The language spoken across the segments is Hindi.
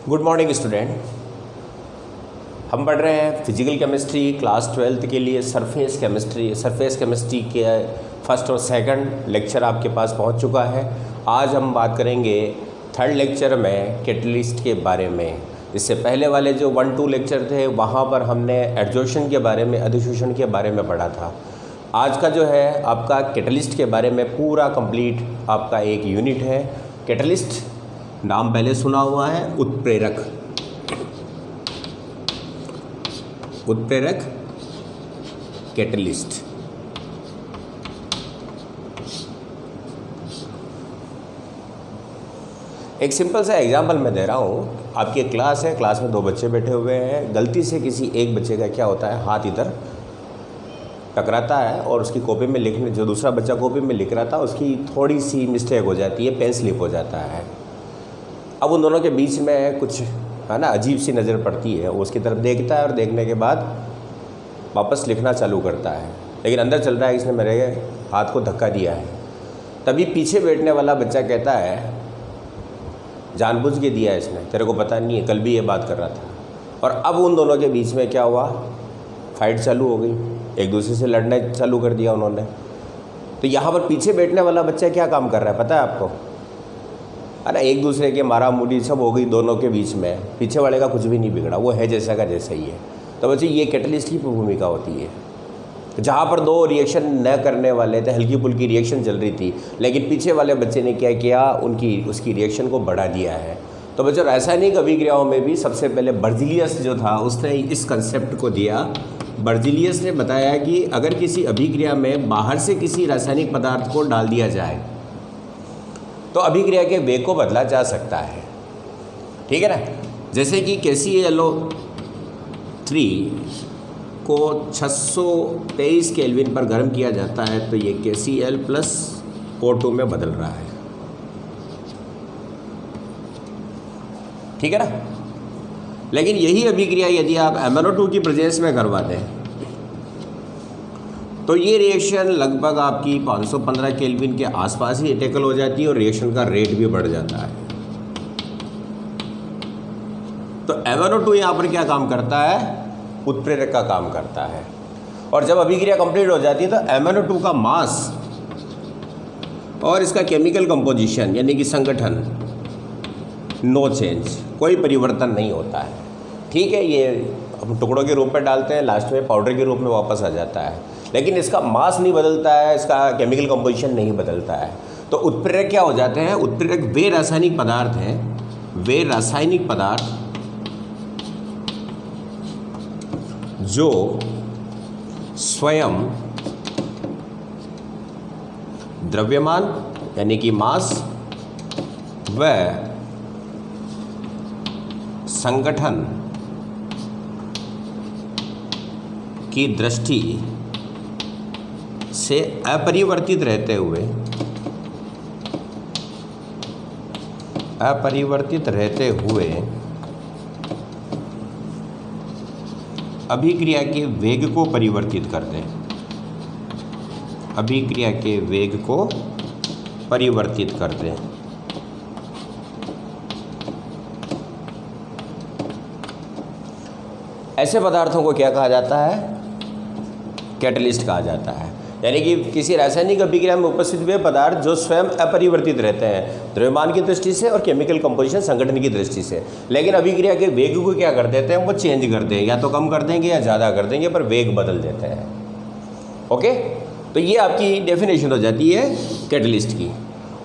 Good morning student. हम पढ़ रहे हैं फिजिकल केमिस्ट्री क्लास 12th के लिए सरफेस केमिस्ट्री के फर्स्ट और सेकंड लेक्चर आपके पास पहुंच चुका है। आज हम बात करेंगे थर्ड लेक्चर में कैटलिस्ट के बारे में। इससे पहले वाले जो 1-2 लेक्चर थे वहाँ पर हमने एडजॉर्प्शन के बारे में, अधिशोषण के बारे में पढ़ा था। आज का जो है आपका कैटलिस्ट के बारे में पूरा कंप्लीट आपका एक यूनिट है। कैटलिस्ट नाम पहले सुना हुआ है, उत्प्रेरक कैटलिस्ट। एक सिंपल सा एग्जांपल मैं दे रहा हूँ। आपकी एक क्लास है, क्लास में 2 बच्चे बैठे हुए हैं। गलती से किसी एक बच्चे का क्या होता है, हाथ इधर टकराता है और उसकी कॉपी में लिखने, जो दूसरा बच्चा कॉपी में लिख रहा था उसकी थोड़ी सी मिस्टेक हो जाती है, पेन स्लिप हो जाता है। अब उन दोनों के बीच में कुछ है ना अजीब सी नज़र पड़ती है। वो उसकी तरफ देखता है और देखने के बाद वापस लिखना चालू करता है, लेकिन अंदर चल रहा है इसने मेरे हाथ को धक्का दिया है। तभी पीछे बैठने वाला बच्चा कहता है जानबूझ के दिया है इसने, तेरे को पता नहीं है, कल भी ये बात कर रहा था। और अब उन दोनों के बीच में क्या हुआ, फाइट चालू हो गई, एक दूसरे से लड़ना चालू कर दिया उन्होंने। तो यहाँ पर पीछे बैठने वाला बच्चा क्या काम कर रहा है पता है आपको, है ना, एक दूसरे के मारा मुड़ी सब हो गई दोनों के बीच में। पीछे वाले का कुछ भी नहीं बिगड़ा, वो है जैसा का जैसा ही है। तो बच्चे ये कैटलिस्ट की भूमिका होती है। जहाँ पर 2 रिएक्शन न करने वाले थे, हल्की फुल्की रिएक्शन चल रही थी, लेकिन पीछे वाले बच्चे ने क्या किया, उसकी रिएक्शन को बढ़ा दिया है। तो बच्चों रासायनिक अभिक्रियाओं में भी सबसे पहले बर्जीलियस जो था उसने इस कंसेप्ट को दिया। बर्जीलियस ने बताया कि अगर किसी अभिक्रिया में बाहर से किसी रासायनिक पदार्थ को डाल दिया जाए तो अभिक्रिया के वेग को बदला जा सकता है, ठीक है ना। जैसे कि KClO3 को 623 केल्विन पर गर्म किया जाता है तो ये KCl+O2 में बदल रहा है, ठीक है ना। लेकिन यही अभिक्रिया यदि आप MnO2 की प्रेजेंस में करवा दें तो ये रिएक्शन लगभग आपकी 515 केल्विन के आसपास ही टैकल हो जाती है और रिएक्शन का रेट भी बढ़ जाता है। तो MnO2 यहाँ पर क्या काम करता है, उत्प्रेरक का काम करता है। और जब अभिक्रिया कंप्लीट हो जाती है तो MnO2 का मास और इसका केमिकल कंपोजिशन यानी कि संगठन नो चेंज, कोई परिवर्तन नहीं होता है, ठीक है। ये हम टुकड़ों के रूप में डालते हैं, लास्ट में पाउडर के रूप में वापस आ जाता है, लेकिन इसका मास नहीं बदलता है, इसका केमिकल कंपोजिशन नहीं बदलता है। तो उत्प्रेरक क्या हो जाते हैं, उत्प्रेरक वे रासायनिक पदार्थ हैं, वे रासायनिक पदार्थ जो स्वयं द्रव्यमान यानी कि मास व संगठन की दृष्टि से अपरिवर्तित रहते हुए अभिक्रिया के वेग को परिवर्तित करते हैं, अभिक्रिया के वेग को परिवर्तित करते हैं। ऐसे पदार्थों को क्या कहा जाता है, कैटलिस्ट कहा जाता है। यानी कि किसी रासायनिक अभिक्रिया में उपस्थित हुए पदार्थ जो स्वयं अपरिवर्तित रहते हैं द्रव्यमान की दृष्टि से और केमिकल कंपोजिशन संगठन की दृष्टि से, लेकिन अभिक्रिया के वेग को क्या कर देते हैं, वो चेंज कर देंगे, या तो कम कर देंगे या ज़्यादा कर देंगे, पर वेग बदल देते हैं। ओके, तो ये आपकी डेफिनेशन हो जाती है कैटलिस्ट की।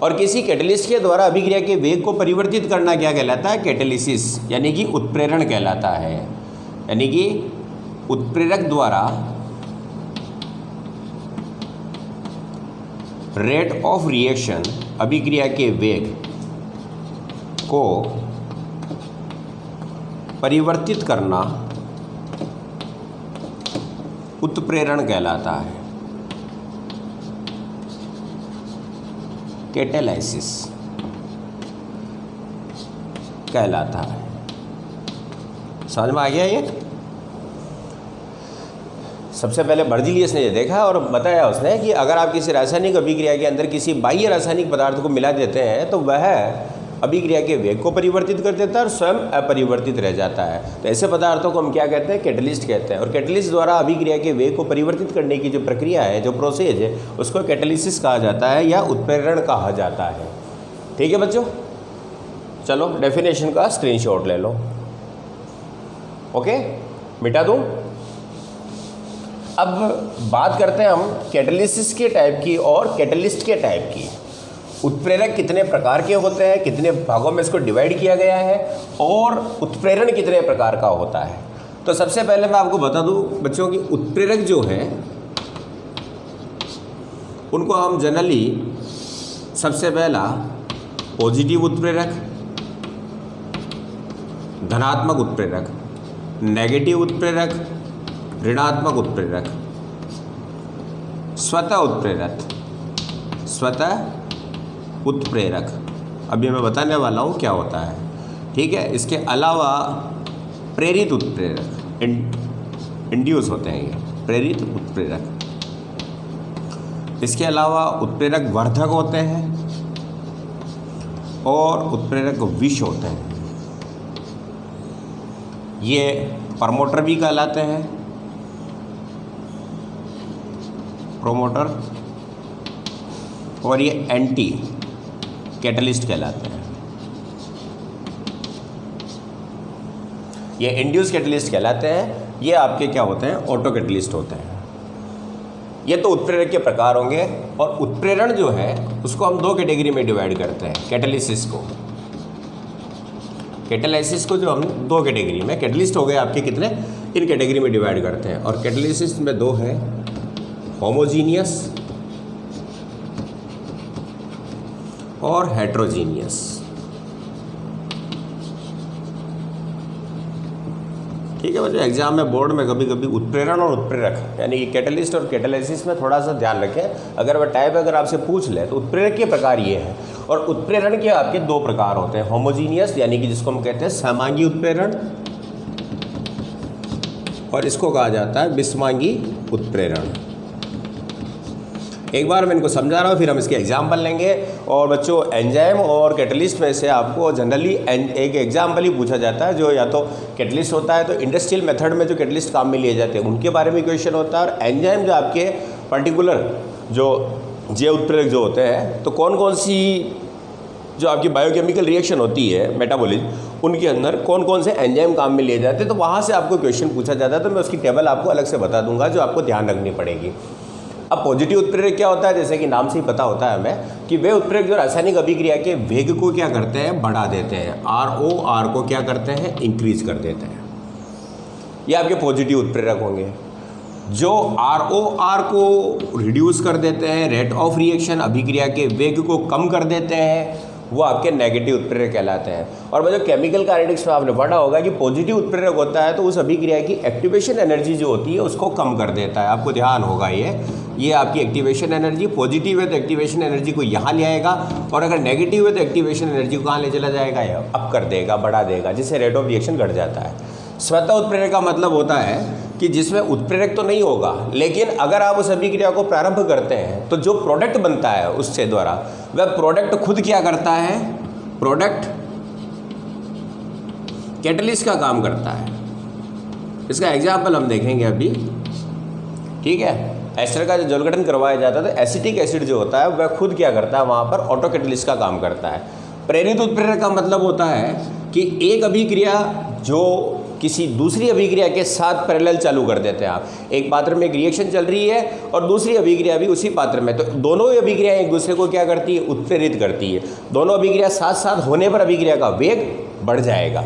और किसी कैटलिस्ट के द्वारा अभिक्रिया के वेग को परिवर्तित करना क्या कहलाता है, कैटेलिसिस यानी कि उत्प्रेरण कहलाता है। यानी कि उत्प्रेरक द्वारा रेट ऑफ रिएक्शन, अभिक्रिया के वेग को परिवर्तित करना उत्प्रेरण कहलाता है, कैटेलाइसिस कहलाता है। समझ में आ गया ये। सबसे पहले बर्जीलियस ने ये देखा और बताया उसने कि अगर आप किसी रासायनिक अभिक्रिया के अंदर किसी बाह्य रासायनिक पदार्थ को मिला देते हैं तो वह अभिक्रिया के वेग को परिवर्तित कर देता है और स्वयं अपरिवर्तित रह जाता है। तो ऐसे पदार्थों को हम क्या कहते हैं? कैटलिस्ट कहते हैं। और कैटलिस्ट द्वारा अभिक्रिया के वेग को परिवर्तित करने की जो प्रक्रिया है, जो प्रोसेस है, उसको कैटालिसिस कहा जाता है या उत्प्रेरण कहा जाता है। ठीक है बच्चों, चलो डेफिनेशन का स्क्रीनशॉट ले लो। ओके, मिटा दूँ। अब बात करते हैं हम कैटालिसिस के टाइप की और कैटलिस्ट के टाइप की। उत्प्रेरक कितने प्रकार के होते हैं, कितने भागों में इसको डिवाइड किया गया है, और उत्प्रेरण कितने प्रकार का होता है। तो सबसे पहले मैं आपको बता दूं बच्चों कि उत्प्रेरक जो है उनको हम जनरली सबसे पहला पॉजिटिव उत्प्रेरक, धनात्मक उत्प्रेरक, नेगेटिव उत्प्रेरक, ऋणात्मक उत्प्रेरक, स्वतः उत्प्रेरक, स्वतः उत्प्रेरक, अभी मैं बताने वाला हूँ क्या होता है। ठीक है, इसके अलावा प्रेरित उत्प्रेरक, इंड्यूस होते हैं ये प्रेरित उत्प्रेरक। इसके अलावा उत्प्रेरक वर्धक होते हैं और उत्प्रेरक विष होते हैं। ये प्रमोटर भी कहलाते हैं, प्रोमोटर, और ये एंटी कैटलिस्ट कहलाते हैं। ये इंड्यूस कैटलिस्ट कहलाते हैं। ये आपके क्या होते हैं? ऑटो कैटलिस्ट होते हैं। ये तो उत्प्रेरक के प्रकार होंगे। और उत्प्रेरण जो है उसको हम दो कैटेगरी में डिवाइड करते हैं। कैटालिसिस को जो हम दो कैटेगरी में, कैटलिस्ट हो गए आपके कितने, इन कैटेगरी में डिवाइड करते हैं। और कैटालिसिस में दो है, होमोजीनियस और हेट्रोजीनियस। ठीक है बच्चों, एग्जाम में बोर्ड में कभी कभी उत्प्रेरण और उत्प्रेरक यानी कि कैटालिस्ट और कैटालिसिस में थोड़ा सा ध्यान रखें। अगर वह टाइप अगर आपसे पूछ ले तो उत्प्रेरक के प्रकार ये हैं और उत्प्रेरण के आपके दो प्रकार होते हैं। होमोजीनियस यानी कि जिसको हम कहते हैं समांगी उत्प्रेरण, और इसको कहा जाता है विषमांगी उत्प्रेरण। एक बार मैं इनको समझा रहा हूँ, फिर हम इसके एग्जाम्पल लेंगे। और बच्चों, एंजाइम और कैटलिस्ट में से आपको जनरली एक एग्जाम्पल ही पूछा जाता है, जो या तो कैटलिस्ट होता है तो इंडस्ट्रियल मेथड में जो कैटलिस्ट काम में लिए जाते हैं उनके बारे में क्वेश्चन होता है। और एंजाइम जो आपके पर्टिकुलर जो जैव उत्प्रेरक जो होते हैं, तो कौन कौन सी जो आपकी बायोकेमिकल रिएक्शन होती है मेटाबॉलिज्म, उनके अंदर कौन कौन से एंजाइम काम में लिए जाते हैं, तो वहाँ से आपको क्वेश्चन पूछा जाता है। तो मैं उसकी टेबल आपको अलग से बता दूंगा जो आपको ध्यान रखनी पड़ेगी। अब पॉजिटिव उत्प्रेरक क्या होता है? जैसे कि नाम से ही पता होता है हमें कि वे उत्प्रेरक जो रासायनिक अभिक्रिया के वेग को क्या करते हैं? बढ़ा देते हैं। ROR को क्या करते हैं? इंक्रीज कर देते हैं। ये आपके पॉजिटिव उत्प्रेरक होंगे। जो ROR को रिड्यूस कर देते हैं, रेट ऑफ रिएक्शन, अभिक्रिया के वेग को कम कर देते हैं, वो आपके नेगेटिव उत्प्रेरक कहलाते हैं। और जो केमिकल काइनेटिक्स में आपने पढ़ा होगा कि पॉजिटिव उत्प्रेरक होता है तो उस अभिक्रिया की एक्टिवेशन एनर्जी जो होती है उसको कम कर देता है। आपको ध्यान होगा ये आपकी एक्टिवेशन एनर्जी पॉजिटिव है तो एक्टिवेशन एनर्जी को यहाँ ले आएगा, और अगर नेगेटिव है तो एक्टिवेशन एनर्जी को कहाँ ले चला जाएगा? अप कर देगा, बढ़ा देगा, जिससे रेट ऑफ रिएक्शन घट जाता है। स्वतः उत्प्रेरक का मतलब होता है कि जिसमें उत्प्रेरक तो नहीं होगा, लेकिन अगर आप उस अभिक्रिया को प्रारंभ करते हैं तो जो प्रोडक्ट बनता है उससे द्वारा, वह प्रोडक्ट खुद क्या करता है? प्रोडक्ट कैटलिस्ट का काम करता है। इसका एग्जाम्पल हम देखेंगे अभी। ठीक है, एस्टर का जो जल गठन करवाया जाता है तो एसिटिक एसिड जो होता है वह खुद क्या करता है? वहाँ पर ऑटो कैटलिस्ट का काम करता है। प्रेरित उत्प्रेरक का मतलब होता है कि एक अभिक्रिया जो किसी दूसरी अभिक्रिया के साथ पैरेलल चालू कर देते हैं। आप एक पात्र में एक रिएक्शन चल रही है और दूसरी अभिक्रिया भी उसी पात्र में, तो दोनों ही अभिक्रियाएं एक दूसरे को क्या करती है? उत्प्रेरित करती है। दोनों अभिक्रिया साथ साथ होने पर अभिक्रिया का वेग बढ़ जाएगा।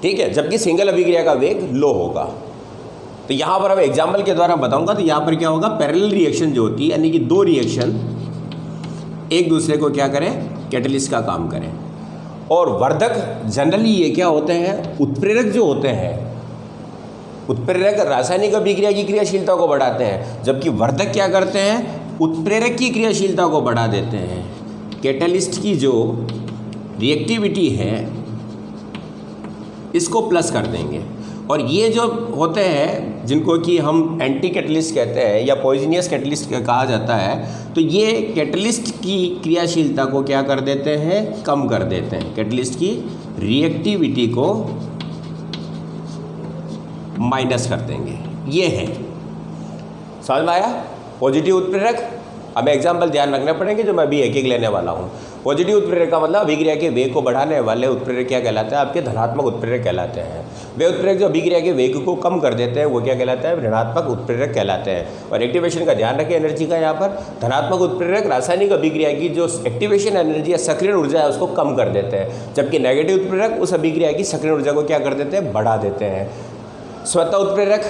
ठीक है, जबकि सिंगल अभिक्रिया का वेग लो होगा। तो यहाँ पर अब एग्जाम्पल के द्वारा बताऊंगा। तो यहाँ पर क्या होगा? पैरेलल रिएक्शन जो होती है यानी कि दो रिएक्शन एक दूसरे को क्या करें? कैटलिस्ट का काम करें। और वर्धक जनरली ये क्या होते हैं? उत्प्रेरक जो होते हैं, उत्प्रेरक रासायनिक अभिक्रिया की क्रियाशीलता को बढ़ाते हैं, जबकि वर्धक क्या करते हैं? उत्प्रेरक की क्रियाशीलता को बढ़ा देते हैं। कैटलिस्ट की जो रिएक्टिविटी है इसको प्लस कर देंगे। और ये जो होते हैं जिनको कि हम एंटी कैटलिस्ट कहते हैं या पॉइजनियस कैटलिस्ट कहा जाता है, तो ये कैटलिस्ट की क्रियाशीलता को क्या कर देते हैं, कम कर देते हैं, कैटलिस्ट की रिएक्टिविटी को माइनस कर देंगे। ये है, समझ में आया? पॉजिटिव उत्प्रेरक, हमें एग्जाम्पल ध्यान रखने पड़ेंगे जो मैं अभी एक एक लेने वाला हूँ। पॉजिटिव उत्प्रेरक का मतलब अभिक्रिया के वेग को बढ़ाने वाले उत्प्रेरक क्या कहलाते हैं, आपके धनात्मक उत्प्रेरक कहलाते हैं। वे उत्प्रेरक जो अभिक्रिया के वेग को कम कर देते हैं वो क्या कहलाते हैं, ऋणात्मक उत्प्रेरक कहलाते हैं। और एक्टिवेशन का ध्यान रखें एनर्जी का, यहाँ पर धनात्मक उत्प्रेरक रासायनिक अभिक्रिया की जो एक्टिवेशन एनर्जी या सक्रियण ऊर्जा है उसको कम कर देते हैं, जबकि नेगेटिव उत्प्रेरक उस अभिक्रिया की सक्रियण ऊर्जा को क्या कर देते हैं, बढ़ा देते हैं। स्वतः उत्प्रेरक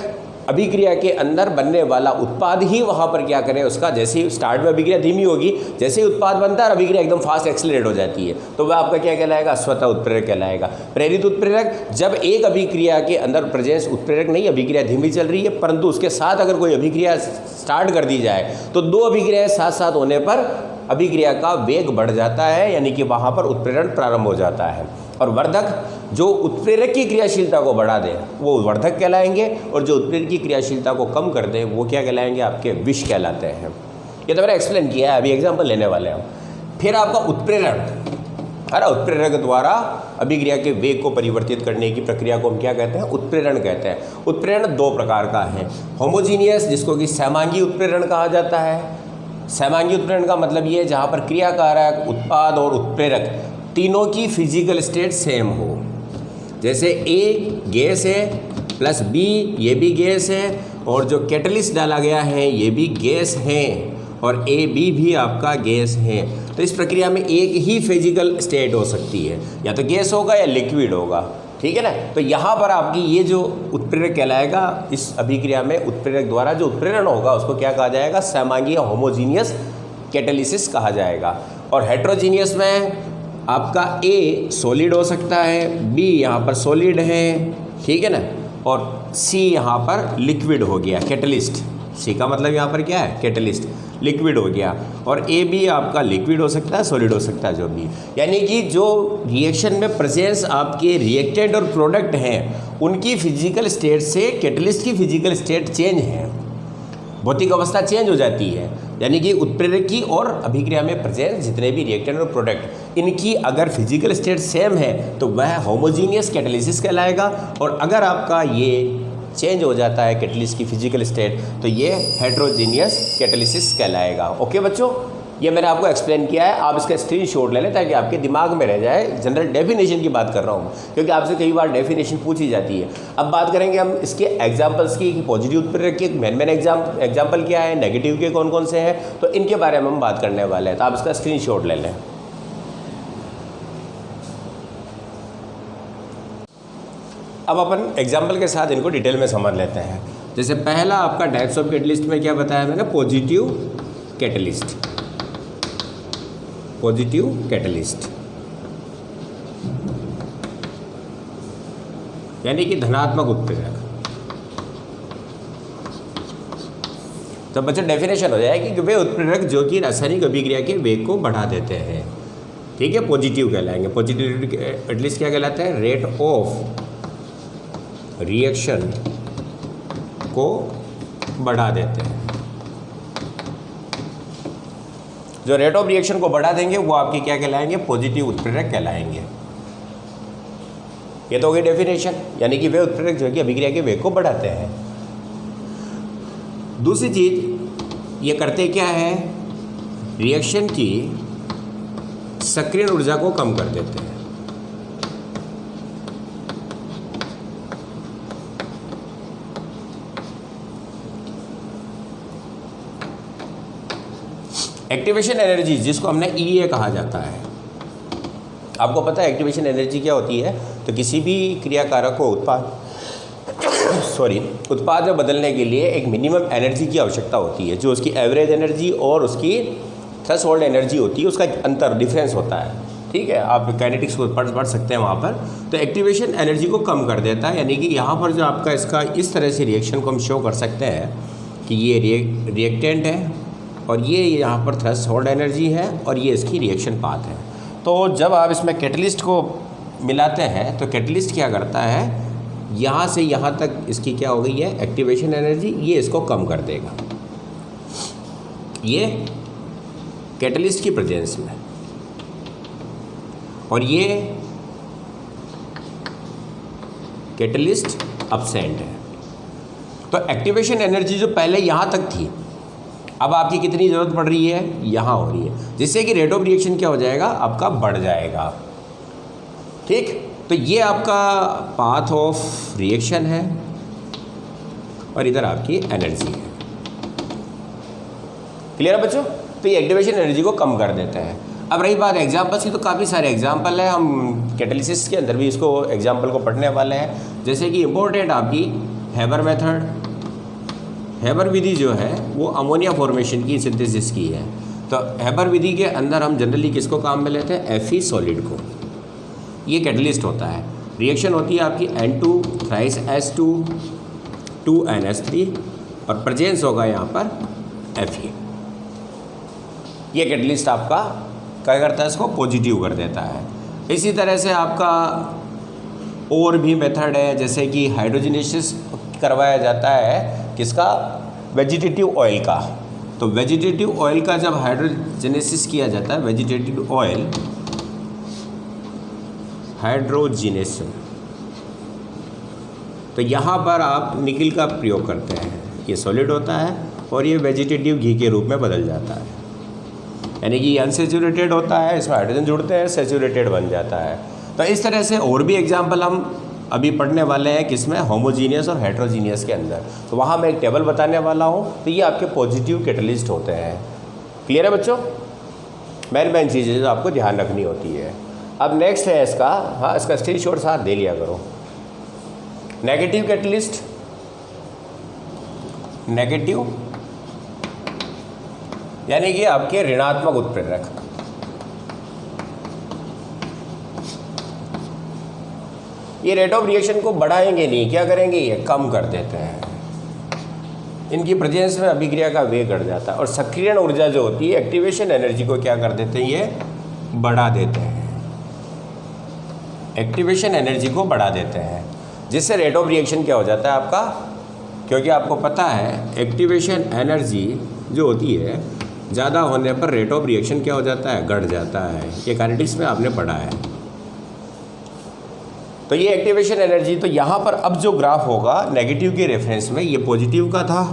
अभिक्रिया के अंदर बनने वाला उत्पाद ही वहाँ पर क्या करें, उसका जैसे ही स्टार्ट में अभिक्रिया धीमी होगी, जैसे ही उत्पाद बनता है और अभिक्रिया एकदम फास्ट एक्सेलरेट हो जाती है, तो वह आपका क्या कहलाएगा, स्वतः उत्प्रेरक कहलाएगा। प्रेरित उत्प्रेरक, जब एक अभिक्रिया के अंदर प्रेजेंस उत्प्रेरक नहीं, अभिक्रिया धीमी चल रही है, परंतु उसके साथ अगर कोई अभिक्रिया स्टार्ट कर दी जाए तो दो अभिक्रियाएं साथ साथ होने पर अभिक्रिया का वेग बढ़ जाता है, यानी कि वहाँ पर उत्प्रेरण प्रारंभ हो जाता है। और वर्धक, जो उत्प्रेरक की क्रियाशीलता को बढ़ा दे वो वर्धक कहलाएंगे, और जो उत्प्रेरक की क्रियाशीलता को कम कर दे वो क्या कहलाएंगे, आपके विष कहलाते हैं। ये तो मैंने एक्सप्लेन किया है, अभी एग्जाम्पल लेने वाले हैं। फिर आपका उत्प्रेरण, अरे उत्प्रेरक द्वारा अभिक्रिया के वेग को परिवर्तित करने की प्रक्रिया को हम क्या कहते हैं, उत्प्रेरण कहते हैं। उत्प्रेरण दो प्रकार का है, होमोजीनियस जिसको कि सहमांगी उत्प्रेरण कहा जाता है। सहमांगी उत्प्रेरण का मतलब ये है जहाँ पर क्रियाकारक, उत्पाद और उत्प्रेरक तीनों की फिजिकल स्टेट सेम हो। जैसे ए गैस है प्लस बी ये भी गैस है, और जो कैटलिस्ट डाला गया है ये भी गैस है, और ए बी भी आपका गैस है। तो इस प्रक्रिया में एक ही फिजिकल स्टेट हो सकती है, या तो गैस होगा या लिक्विड होगा, ठीक है ना। तो यहाँ पर आपकी ये जो उत्प्रेरक कहलाएगा, इस अभिक्रिया में उत्प्रेरक द्वारा जो उत्प्रेरण होगा उसको क्या कहा जाएगा, सहमांगी या होमोजीनियस कैटालिसिस कहा जाएगा। और हेट्रोजीनियस में आपका ए सॉलिड हो सकता है, बी यहाँ पर सॉलिड है, ठीक है ना, और सी यहाँ पर लिक्विड हो गया, कैटलिस्ट। सी का मतलब यहाँ पर क्या है, कैटलिस्ट, लिक्विड हो गया। और ए भी आपका लिक्विड हो सकता है, सॉलिड हो सकता है, जो भी। यानी कि जो रिएक्शन में प्रेजेंस आपके रिएक्टेंट और प्रोडक्ट हैं उनकी फिजिकल स्टेट से कैटलिस्ट की फिजिकल स्टेट चेंज है, भौतिक अवस्था चेंज हो जाती है। यानी कि उत्प्रेरक की और अभिक्रिया में प्रेजेंस जितने भी रिएक्टेंट और प्रोडक्ट, इनकी अगर फिजिकल स्टेट सेम है तो वह होमोजीनियस कैटालिसिस कहलाएगा, और अगर आपका ये चेंज हो जाता है कैटलिस्ट की फिजिकल स्टेट तो ये हेट्रोजीनियस कैटालिसिस कहलाएगा। ओके बच्चों, ये मैंने आपको एक्सप्लेन किया है, आप इसका स्क्रीनशॉट ले लें ताकि आपके दिमाग में रह जाए। जनरल डेफिनेशन की बात कर रहा हूँ क्योंकि आपसे कई बार डेफिनेशन पूछी जाती है। अब बात करेंगे हम इसके एग्जांपल्स की, पॉजिटिव उत्प्रेरक के मेन एग्जांपल क्या है, नेगेटिव के कौन कौन से हैं, तो इनके बारे में हम बात करने वाले हैं। तो आप इसका स्क्रीनशॉट ले लें। अब अपन एग्जाम्पल के साथ इनको डिटेल में समझ लेते हैं। जैसे पहला आपका टाइप्स ऑफ कैटलिस्ट में क्या बताया मैंने, पॉजिटिव कैटलिस्ट, पॉजिटिव कैटलिस्ट यानी कि धनात्मक उत्प्रेरक। तो बच्चों डेफिनेशन हो जाएगी कि वे उत्प्रेरक जो कि रासायनिक अभिक्रिया के वेग को बढ़ा देते हैं, ठीक है, पॉजिटिव कहलाएंगे। पॉजिटिव कैटलिस्ट क्या कहलाता है, रेट ऑफ रिएक्शन को बढ़ा देते हैं। जो रेट ऑफ रिएक्शन को बढ़ा देंगे वो आपके क्या कहलाएंगे, पॉजिटिव उत्प्रेरक कहलाएंगे। ये तो हो गई डेफिनेशन, यानी कि वे उत्प्रेरक जो कि अभिक्रिया के वेग को बढ़ाते हैं। दूसरी चीज ये करते क्या है, रिएक्शन की सक्रियण ऊर्जा को कम कर देते हैं। एक्टिवेशन एनर्जी जिसको हमने ईए कहा जाता है, आपको पता है एक्टिवेशन एनर्जी क्या होती है, तो किसी भी क्रियाकारक को उत्पाद में बदलने के लिए एक मिनिमम एनर्जी की आवश्यकता होती है, जो उसकी एवरेज एनर्जी और उसकी थ्रेशोल्ड एनर्जी होती है, उसका अंतर डिफरेंस होता है, ठीक है। आप काइनेटिक्स को पढ़ सकते हैं वहाँ पर। तो एक्टिवेशन एनर्जी को कम कर देता है, यानी कि यहाँ पर जो आपका इसका इस तरह से रिएक्शन को हम शो कर सकते हैं कि ये रिएक्टेंट है और ये यहाँ पर थ्रेशोल्ड एनर्जी है और ये इसकी रिएक्शन पाथ है। तो जब आप इसमें कैटलिस्ट को मिलाते हैं तो कैटलिस्ट क्या करता है, यहाँ से यहाँ तक इसकी क्या हो गई है, एक्टिवेशन एनर्जी, ये इसको कम कर देगा, ये कैटलिस्ट की प्रेजेंस में। और ये कैटलिस्ट अब्सेंट है। तो एक्टिवेशन एनर्जी जो पहले यहाँ तक थी, अब आपकी कितनी ज़रूरत पड़ रही है, यहाँ हो रही है, जिससे कि रेट ऑफ रिएक्शन क्या हो जाएगा, आपका बढ़ जाएगा। ठीक, तो ये आपका पाथ ऑफ रिएक्शन है और इधर आपकी एनर्जी है। क्लियर है बच्चों? तो ये एक्टिवेशन एनर्जी को कम कर देता है। अब रही बात एग्जाम्पल्स की, तो काफ़ी सारे एग्जाम्पल है, हम कैटालिसिस के अंदर भी इसको एग्जाम्पल को पढ़ने वाले हैं। जैसे कि इम्पोर्टेंट आपकी हेबर मेथड, हेबर विधि जो है वो अमोनिया फॉर्मेशन की सिंथेसिस की है। तो हेबर विधि के अंदर हम जनरली किसको काम में लेते हैं, Fe सॉलिड को। ये कैटलिस्ट होता है, रिएक्शन होती है आपकी N2 थ्राइस H2 2NH3 और प्रेजेंस होगा यहाँ पर Fe। ये कैटलिस्ट आपका क्या करता है, इसको पॉजिटिव कर देता है। इसी तरह से आपका और भी मेथड है, जैसे कि हाइड्रोजनेसिस करवाया जाता है किसका, वेजिटेटिव ऑयल का। तो वेजिटेटिव ऑयल का जब हाइड्रोजनेसिस किया जाता है, वेजिटेटिव ऑयल हाइड्रोजिनेशन, तो यहाँ पर आप निकिल का प्रयोग करते हैं। ये सॉलिड होता है और ये वेजिटेटिव घी के रूप में बदल जाता है, यानी कि अनसेचुरेटेड होता है, इसमें हाइड्रोजन जुड़ते हैं, सेचुरेटेड बन जाता है। तो इस तरह से और भी एग्जाम्पल हम अभी पढ़ने वाले हैं, किसमें, होमोजीनियस और हेट्रोजीनियस के अंदर। तो वहाँ मैं एक टेबल बताने वाला हूँ। तो ये आपके पॉजिटिव कैटलिस्ट होते हैं। क्लियर है बच्चों? मेन चीज़ें जो आपको ध्यान रखनी होती है। अब नेक्स्ट है इसका, हाँ इसका स्क्रीनशॉट साथ दे लिया करो। नेगेटिव कैटलिस्ट, नेगेटिव यानी कि आपके ऋणात्मक उत्प्रेरक। ये रेट ऑफ रिएक्शन को बढ़ाएंगे नहीं, क्या करेंगे, ये कम कर देते हैं। इनकी प्रेजेंस में अभिक्रिया का वेग बढ़ जाता है और सक्रियण ऊर्जा जो होती है, एक्टिवेशन एनर्जी को क्या कर देते हैं, ये बढ़ा देते हैं। एक्टिवेशन एनर्जी को बढ़ा देते हैं, जिससे रेट ऑफ रिएक्शन क्या हो जाता है आपका, क्योंकि आपको पता है एक्टिवेशन एनर्जी जो होती है ज़्यादा होने पर रेट ऑफ रिएक्शन क्या हो जाता है, घट जाता है। ये काइनेटिक्स में आपने पढ़ा है। तो ये एक्टिवेशन एनर्जी, तो यहाँ पर अब जो ग्राफ होगा नेगेटिव के रेफरेंस में, ये पॉजिटिव का था,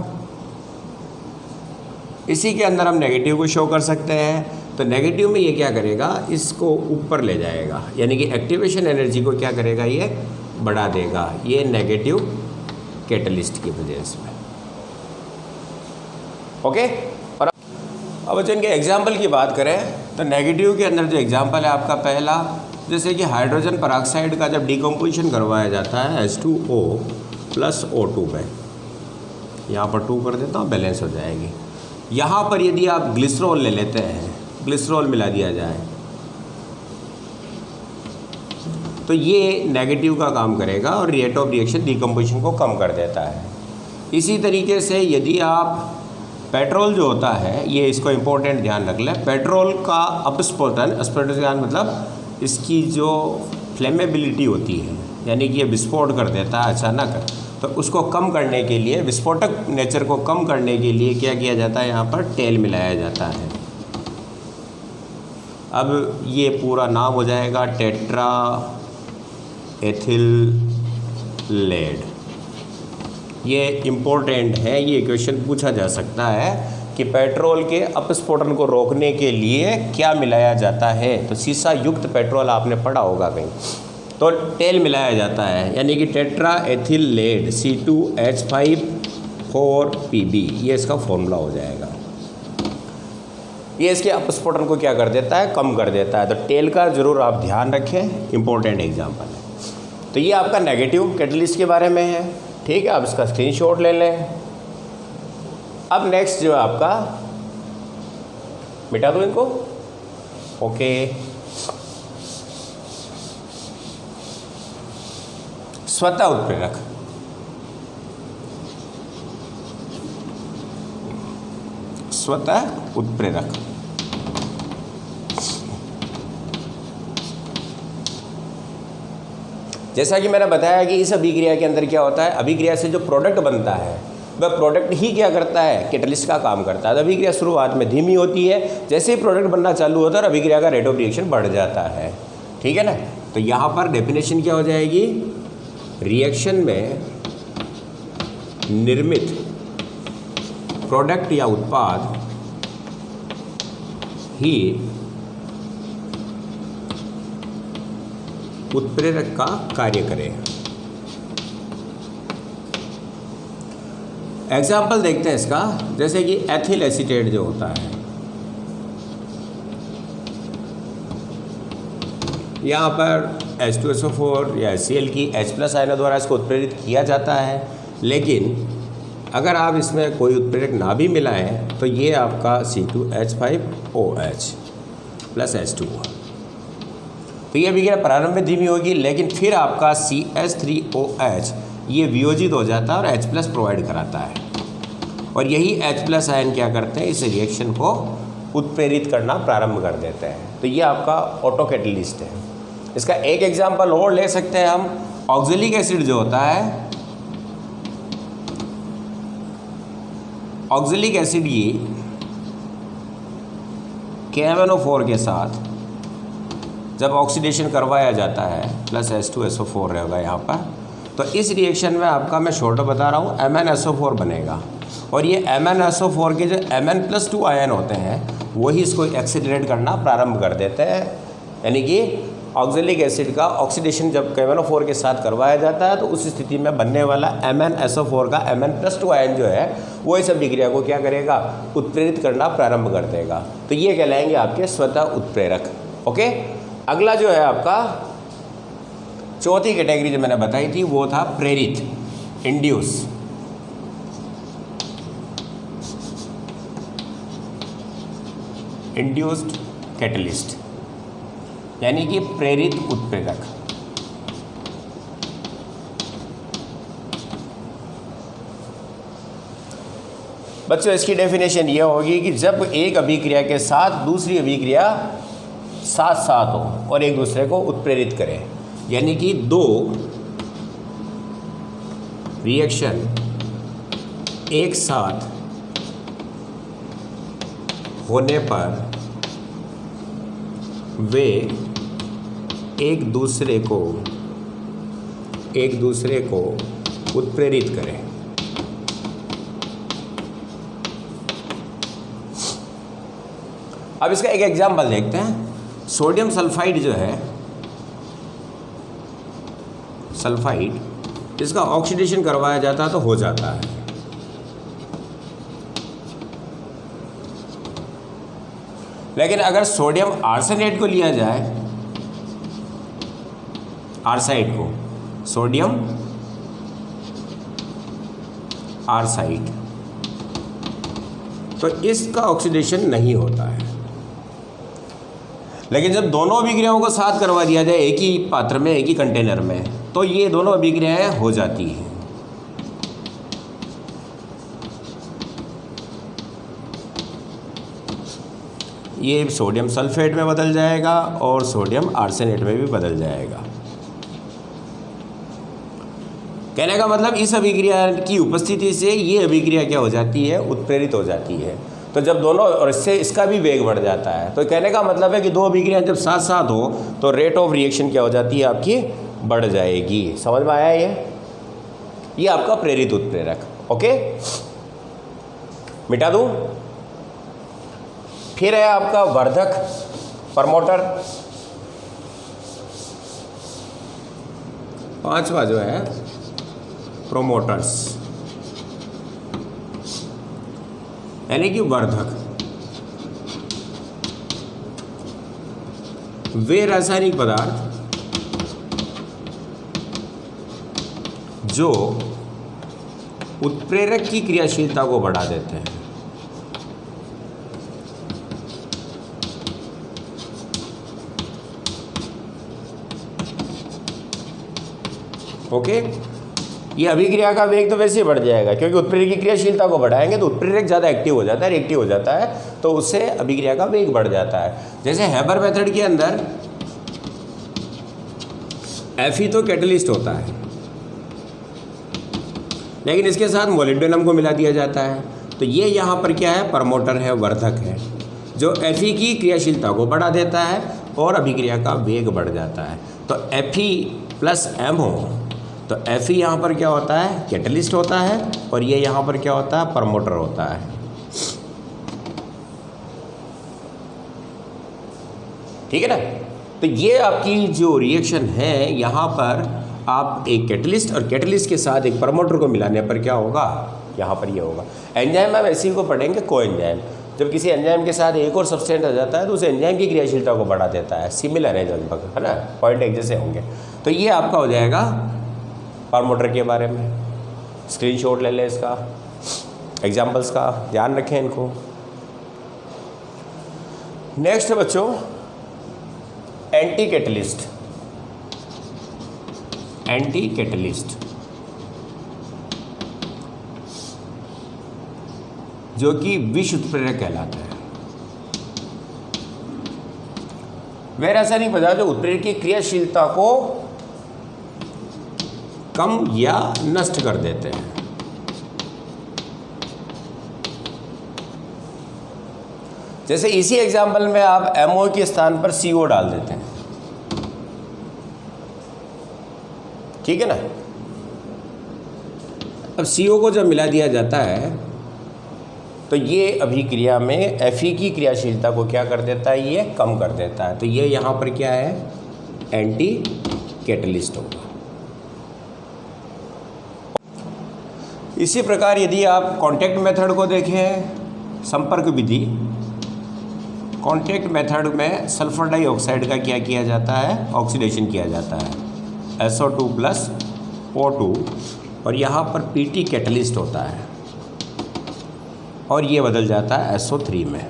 इसी के अंदर हम नेगेटिव को शो कर सकते हैं। तो नेगेटिव में ये क्या करेगा, इसको ऊपर ले जाएगा, यानी कि एक्टिवेशन एनर्जी को क्या करेगा, ये बढ़ा देगा। ये नेगेटिव कैटलिस्ट की प्रेजेंस में। ओके, और अब बच्चों इनके एग्जाम्पल की बात करें तो नेगेटिव के अंदर जो एग्जाम्पल है आपका पहला, जैसे कि हाइड्रोजन परऑक्साइड का जब डिकम्पोजिशन करवाया जाता है H2O प्लस O2 में, यहाँ पर 2 कर देता हूँ, बैलेंस हो जाएगी। यहाँ पर यदि आप ग्लिसरॉल ले लेते हैं, ग्लिसरॉल मिला दिया जाए, तो ये नेगेटिव का काम करेगा और रेट ऑफ रिएक्शन डिकम्पोजिशन को कम कर देता है। इसी तरीके से यदि आप पेट्रोल जो होता है, ये इसको इम्पोर्टेंट ध्यान रख लें, पेट्रोल का अपस्फोटन, स्फोटन मतलब इसकी जो फ्लेमेबिलिटी होती है, यानी कि ये विस्फोट कर देता है अचानक, तो उसको कम करने के लिए, विस्फोटक नेचर को कम करने के लिए क्या किया जाता है, यहाँ पर तेल मिलाया जाता है। अब ये पूरा नाम हो जाएगा टेट्रा एथिल लेड। ये इम्पोर्टेंट है, ये क्वेश्चन पूछा जा सकता है कि पेट्रोल के अपस्फोटन को रोकने के लिए क्या मिलाया जाता है। तो सीसा युक्त पेट्रोल आपने पढ़ा होगा कहीं, तो तेल मिलाया जाता है, यानी कि tetra ethyl lead C2H5 4Pb, ये इसका फॉर्मूला हो जाएगा। ये इसके अपस्फोटन को क्या कर देता है, कम कर देता है। तो तेल का ज़रूर आप ध्यान रखें, इम्पोर्टेंट एग्जाम्पल है। तो ये आपका नेगेटिव कैटलिस्ट के बारे में है, ठीक है, आप इसका स्क्रीनशॉट ले लें। अब नेक्स्ट जो आपका, मिटा दो इनको, ओके, स्वतः उत्प्रेरक। स्वतः उत्प्रेरक जैसा कि मैंने बताया कि इस अभिक्रिया के अंदर क्या होता है, अभिक्रिया से जो प्रोडक्ट बनता है वह प्रोडक्ट ही क्या करता है, कैटलिस्ट का काम करता है। अभिक्रिया शुरुआत में धीमी होती है, जैसे ही प्रोडक्ट बनना चालू होता है और अभिक्रिया का रेट ऑफ रिएक्शन बढ़ जाता है। ठीक है ना। तो यहाँ पर डेफिनेशन क्या हो जाएगी, रिएक्शन में निर्मित प्रोडक्ट या उत्पाद ही उत्प्रेरक का कार्य करे। एग्जाम्पल देखते हैं इसका, जैसे कि एथिल एसीटेट जो होता है, यहाँ पर H2SO4 या HCl की H+ आयनों द्वारा इसको उत्प्रेरित किया जाता है। लेकिन अगर आप इसमें कोई उत्प्रेरक ना भी मिलाएं तो ये आपका C2H5OH प्लस H2O, तो ये अभिक्रिया प्रारंभ में धीमी होगी, लेकिन फिर आपका CH3OH ये वियोजित हो जाता है और H+ प्रोवाइड कराता है, और यही H+ आयन क्या करते हैं, इस रिएक्शन को उत्प्रेरित करना प्रारंभ कर देते हैं। तो ये आपका ऑटो कैटलिस्ट है। इसका एक एग्जांपल और ले सकते हैं हम, ऑक्जेलिक एसिड जो होता है, ऑक्जेलिक एसिड ये KMnO4 के साथ जब ऑक्सीडेशन करवाया जाता है, प्लस H2SO4 रहेगा यहाँ पर, तो इस रिएक्शन में आपका मैं शॉर्ट बता रहा हूँ MnSO4 बनेगा, और ये MnSO4 के जो Mn+2 आयन होते हैं वही इसको एक्सीलरेट करना प्रारंभ कर देते हैं। यानी कि ऑक्जेलिक एसिड का ऑक्सीडेशन जब KMnO4 के साथ करवाया जाता है तो उस स्थिति में बनने वाला MnSO4 का Mn+2 आयन जो है वो इस अभिक्रिया को क्या करेगा, उत्प्रेरित करना प्रारंभ कर देगा। तो ये कहलाएंगे आपके स्वतः उत्प्रेरक। ओके, अगला जो है आपका चौथी कैटेगरी जो मैंने बताई थी वो था प्रेरित, इंड्यूस। इंड्यूस्ड कैटलिस्ट यानी कि प्रेरित उत्प्रेरक। बच्चों इसकी डेफिनेशन ये होगी कि जब एक अभिक्रिया के साथ दूसरी अभिक्रिया साथ साथ हो और एक दूसरे को उत्प्रेरित करें, यानी कि दो रिएक्शन एक साथ होने पर वे एक दूसरे को उत्प्रेरित करें। अब इसका एक एग्जाम्पल देखते हैं। सोडियम सल्फाइड जो है, सल्फाइड, इसका ऑक्सीडेशन करवाया जाता है तो हो जाता है, लेकिन अगर सोडियम आर्सेनेट को लिया जाए, आर्साइड को, सोडियम आर्साइड, तो इसका ऑक्सीडेशन नहीं होता है। लेकिन जब दोनों अभिक्रियाओं को साथ करवा दिया जाए एक ही पात्र में, एक ही कंटेनर में, तो ये दोनों अभिक्रियाएं हो जाती हैं। ये सोडियम सल्फेट में बदल जाएगा और सोडियम आर्सेनेट में भी बदल जाएगा। कहने का मतलब इस अभिक्रिया की उपस्थिति से ये अभिक्रिया क्या हो जाती है, उत्प्रेरित हो जाती है। तो जब दोनों, और इससे इसका भी वेग बढ़ जाता है। तो कहने का मतलब है कि दो अभिक्रियाएं जब साथ साथ हो तो रेट ऑफ रिएक्शन क्या हो जाती है, आपकी बढ़ जाएगी। समझ में आया ये आपका प्रेरित उत्प्रेरक। ओके, मिटा दूं। फिर है आपका वर्धक, प्रमोटर। पांचवा जो है प्रोमोटर्स यानी कि वर्धक। वे रासायनिक पदार्थ जो उत्प्रेरक की क्रियाशीलता को बढ़ा देते हैं। ओके, ये अभिक्रिया का वेग तो वैसे ही बढ़ जाएगा, क्योंकि उत्प्रेरक की क्रियाशीलता को बढ़ाएंगे तो उत्प्रेरक ज़्यादा एक्टिव हो जाता है, रिएक्टिव हो जाता है, तो उससे अभिक्रिया का वेग बढ़ जाता है। जैसे हैबर मेथड के अंदर Fe तो कैटलिस्ट होता है, लेकिन इसके साथ मोलिब्डेनम को मिला दिया जाता है, तो ये यहाँ पर क्या है, प्रमोटर है, वर्धक है, जो Fe की क्रियाशीलता को बढ़ा देता है और अभिक्रिया का वेग बढ़ जाता है। तो Fe प्लस MO, तो Fe यहाँ पर क्या होता है, कैटलिस्ट होता है, और ये यहाँ पर क्या होता है, प्रमोटर होता है। ठीक है ना। तो ये आपकी जो रिएक्शन है, यहाँ पर आप एक कैटलिस्ट और कैटलिस्ट के साथ एक प्रमोटर को मिलाने पर क्या होगा, यहाँ पर ये होगा। एंजाइम हम ऐसे ही को पढ़ेंगे, को एंजाइम। जब किसी एंजाइम के साथ एक और सब्सटेंस आ जाता है तो उस एंजाइम की क्रियाशीलता को बढ़ा देता है। सिमिलर है लगभग, है ना, पॉइंट एक जैसे होंगे। तो ये आपका हो जाएगा प्रमोटर के बारे में। स्क्रीनशॉट ले लें इसका, एग्जाम्पल्स का ध्यान रखें इनको। नेक्स्ट है बच्चों एंटी कैटलिस्ट। एंटी कैटलिस्ट जो कि विष उत्प्रेरक कहलाता है। वह ऐसा नहीं पता जो उत्प्रेरक की क्रियाशीलता को कम या नष्ट कर देते हैं। जैसे इसी एग्जाम्पल में आप MO के स्थान पर CO डाल देते हैं, ठीक है ना। अब CO को जब मिला दिया जाता है तो ये अभिक्रिया में Fe की क्रियाशीलता को क्या कर देता है, ये कम कर देता है। तो ये यहाँ पर क्या है, एंटी कैटलिस्ट होगा। इसी प्रकार यदि आप कांटेक्ट मेथड को देखें, संपर्क विधि, कांटेक्ट मेथड में सल्फर डाइऑक्साइड का क्या किया जाता है, ऑक्सीडेशन किया जाता है, SO2 प्लस O2, और यहाँ पर PT कैटलिस्ट होता है और ये बदल जाता है SO3 में,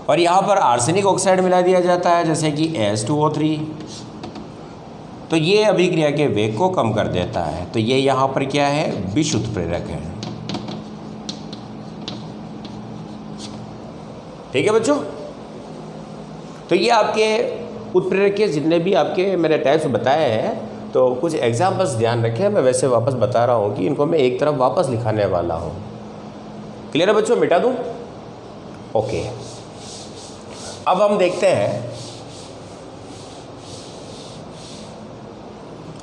और यहाँ पर आर्सेनिक ऑक्साइड मिला दिया जाता है जैसे कि As2O3, तो ये अभिक्रिया के वेग को कम कर देता है। तो ये यहाँ पर क्या है, विष उत्प्रेरक है। ठीक है बच्चों। तो ये आपके उत्प्रेरक के जितने भी आपके मैंने टाइप्स बताए हैं, तो कुछ एग्जाम्पल्स ध्यान रखें। मैं वैसे वापस बता रहा हूँ कि इनको मैं एक तरफ वापस लिखाने वाला हूँ। क्लियर है बच्चों, मिटा दूँ? ओके। अब हम देखते हैं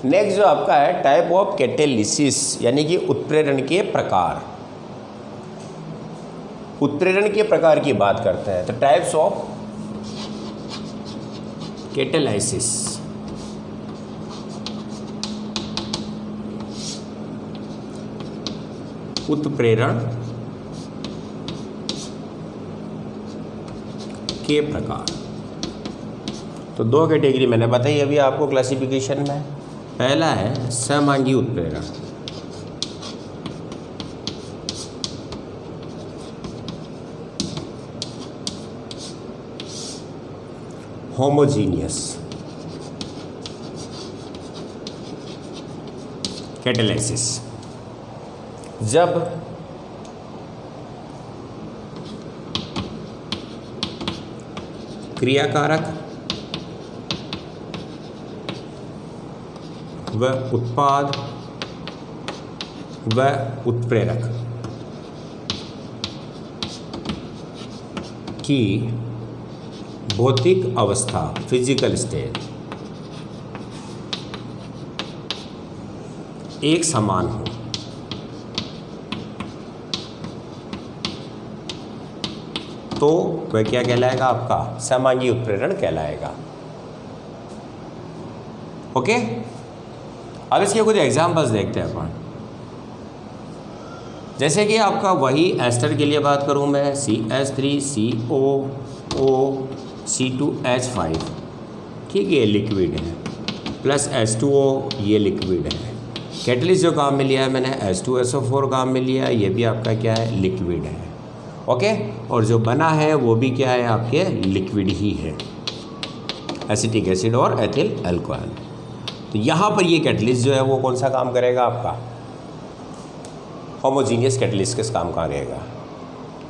नेक्स्ट जो आपका है टाइप ऑफ कैटेलिसिस, यानी कि उत्प्रेरण के प्रकार। उत्प्रेरण के प्रकार की बात करते हैं तो टाइप्स ऑफ कैटेलाइसिस। उत्प्रेरण के प्रकार। तो दो कैटेगरी मैंने बताई अभी आपको क्लासिफिकेशन में। पहला है समांगी उत्प्रेरण, होमोजीनियस कैटेलाइसिस, जब क्रियाकारक व उत्पाद व उत्प्रेरक की भौतिक अवस्था, फिजिकल स्टेट, एक समान हो, तो वह क्या कहलाएगा, आपका समांगी उत्प्रेरण कहलाएगा। ओके। अब इसके कुछ एग्जांपल्स देखते हैं अपन। जैसे कि आपका वही एस्टर के लिए बात करूं मैं, CH3COO C2H5, ठीक है, ये लिक्विड है, प्लस H2O ये लिक्विड है। कैटलिस्ट जो काम में लिया है मैंने H2SO4 काम में लिया, ये भी आपका क्या है, लिक्विड है। ओके। और जो बना है वो भी क्या है, आपके लिक्विड ही है, एसिटिक एसिड और एथिल अल्कोहल। तो यहाँ पर ये कैटलिस्ट जो है वो कौन सा काम करेगा, आपका होमोजीनियस कैटलिस्ट किस काम का रहेगा।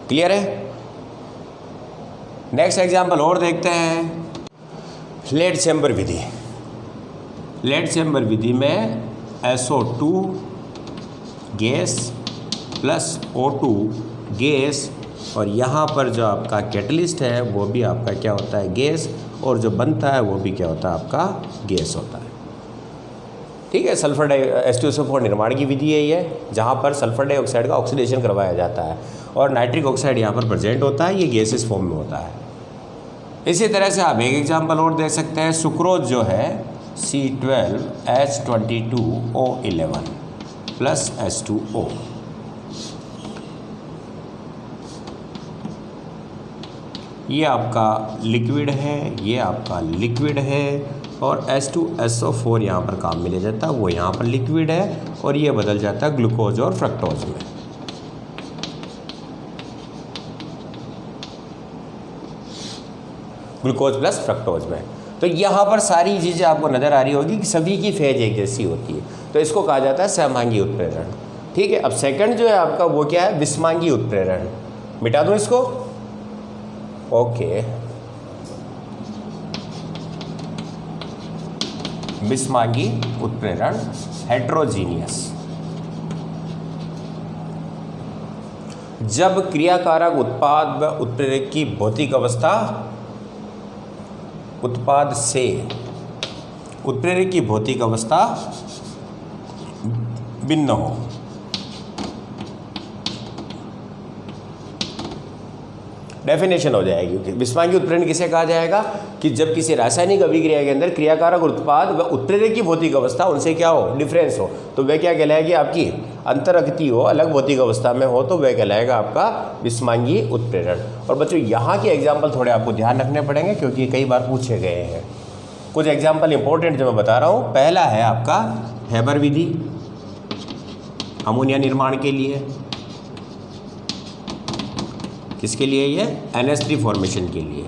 क्लियर है। नेक्स्ट एग्जाम्पल और देखते हैं। लेड चैम्बर विधि। लेड चैम्बर विधि में SO2 gas plus O2 gas, और यहाँ पर जो आपका कैटलिस्ट है वो भी आपका क्या होता है, गैस, और जो बनता है वो भी क्या होता है, आपका गैस होता है। ठीक है, सल्फर H2SO4 निर्माण की विधि है ये, जहाँ पर सल्फर डाइऑक्साइड का ऑक्सीडेशन करवाया जाता है और नाइट्रिक ऑक्साइड यहाँ पर प्रेजेंट होता है, ये गैसेस फॉर्म में होता है। इसी तरह से आप एक एग्जांपल और देख सकते हैं, सुक्रोज जो है C12H22O11 प्लस H2O। ये आपका लिक्विड है, ये आपका लिक्विड है, और H2SO4 यहाँ पर काम में ले जाता है, वो यहाँ पर लिक्विड है, और ये बदल जाता है ग्लूकोज और फ्रक्टोज में। ग्लूकोज प्लस फ्रक्टोज में। तो यहाँ पर सारी चीज़ें आपको नज़र आ रही होगी कि सभी की फेज एक जैसी होती है, तो इसको कहा जाता है सहमांगी उत्प्रेरण। ठीक है, अब सेकंड जो है आपका वो क्या है, विषमांगी उत्प्रेरण। मिटा दूँ इसको, ओके। विषमांगी उत्प्रेरण हेट्रोजीनियस, जब क्रियाकारक उत्पाद व उत्प्रेरक की भौतिक अवस्था उत्पाद से उत्प्रेरक की भौतिक अवस्था भिन्न हो। डेफिनेशन हो जाएगी। विषमांगी उत्प्रेरण किसे कहा जाएगा कि जब किसी रासायनिक अभिक्रिया के अंदर क्रियाकारक उत्पाद व उत्प्रेरक की भौतिक अवस्था उनसे क्या हो, डिफरेंस हो, तो वह क्या कहलाएगी, आपकी अंतरअक्ति हो, अलग भौतिक अवस्था में हो, तो वह कहलाएगा आपका विषमांगी उत्प्रेरण। और बच्चों यहाँ के एग्जाम्पल थोड़े आपको ध्यान रखने पड़ेंगे क्योंकि कई बार पूछे गए हैं। कुछ एग्जाम्पल इंपॉर्टेंट जो मैं बता रहा हूँ, पहला है आपका हेबर विधि अमोनिया निर्माण के लिए। किसके लिए, ये NH3 फॉर्मेशन के लिए।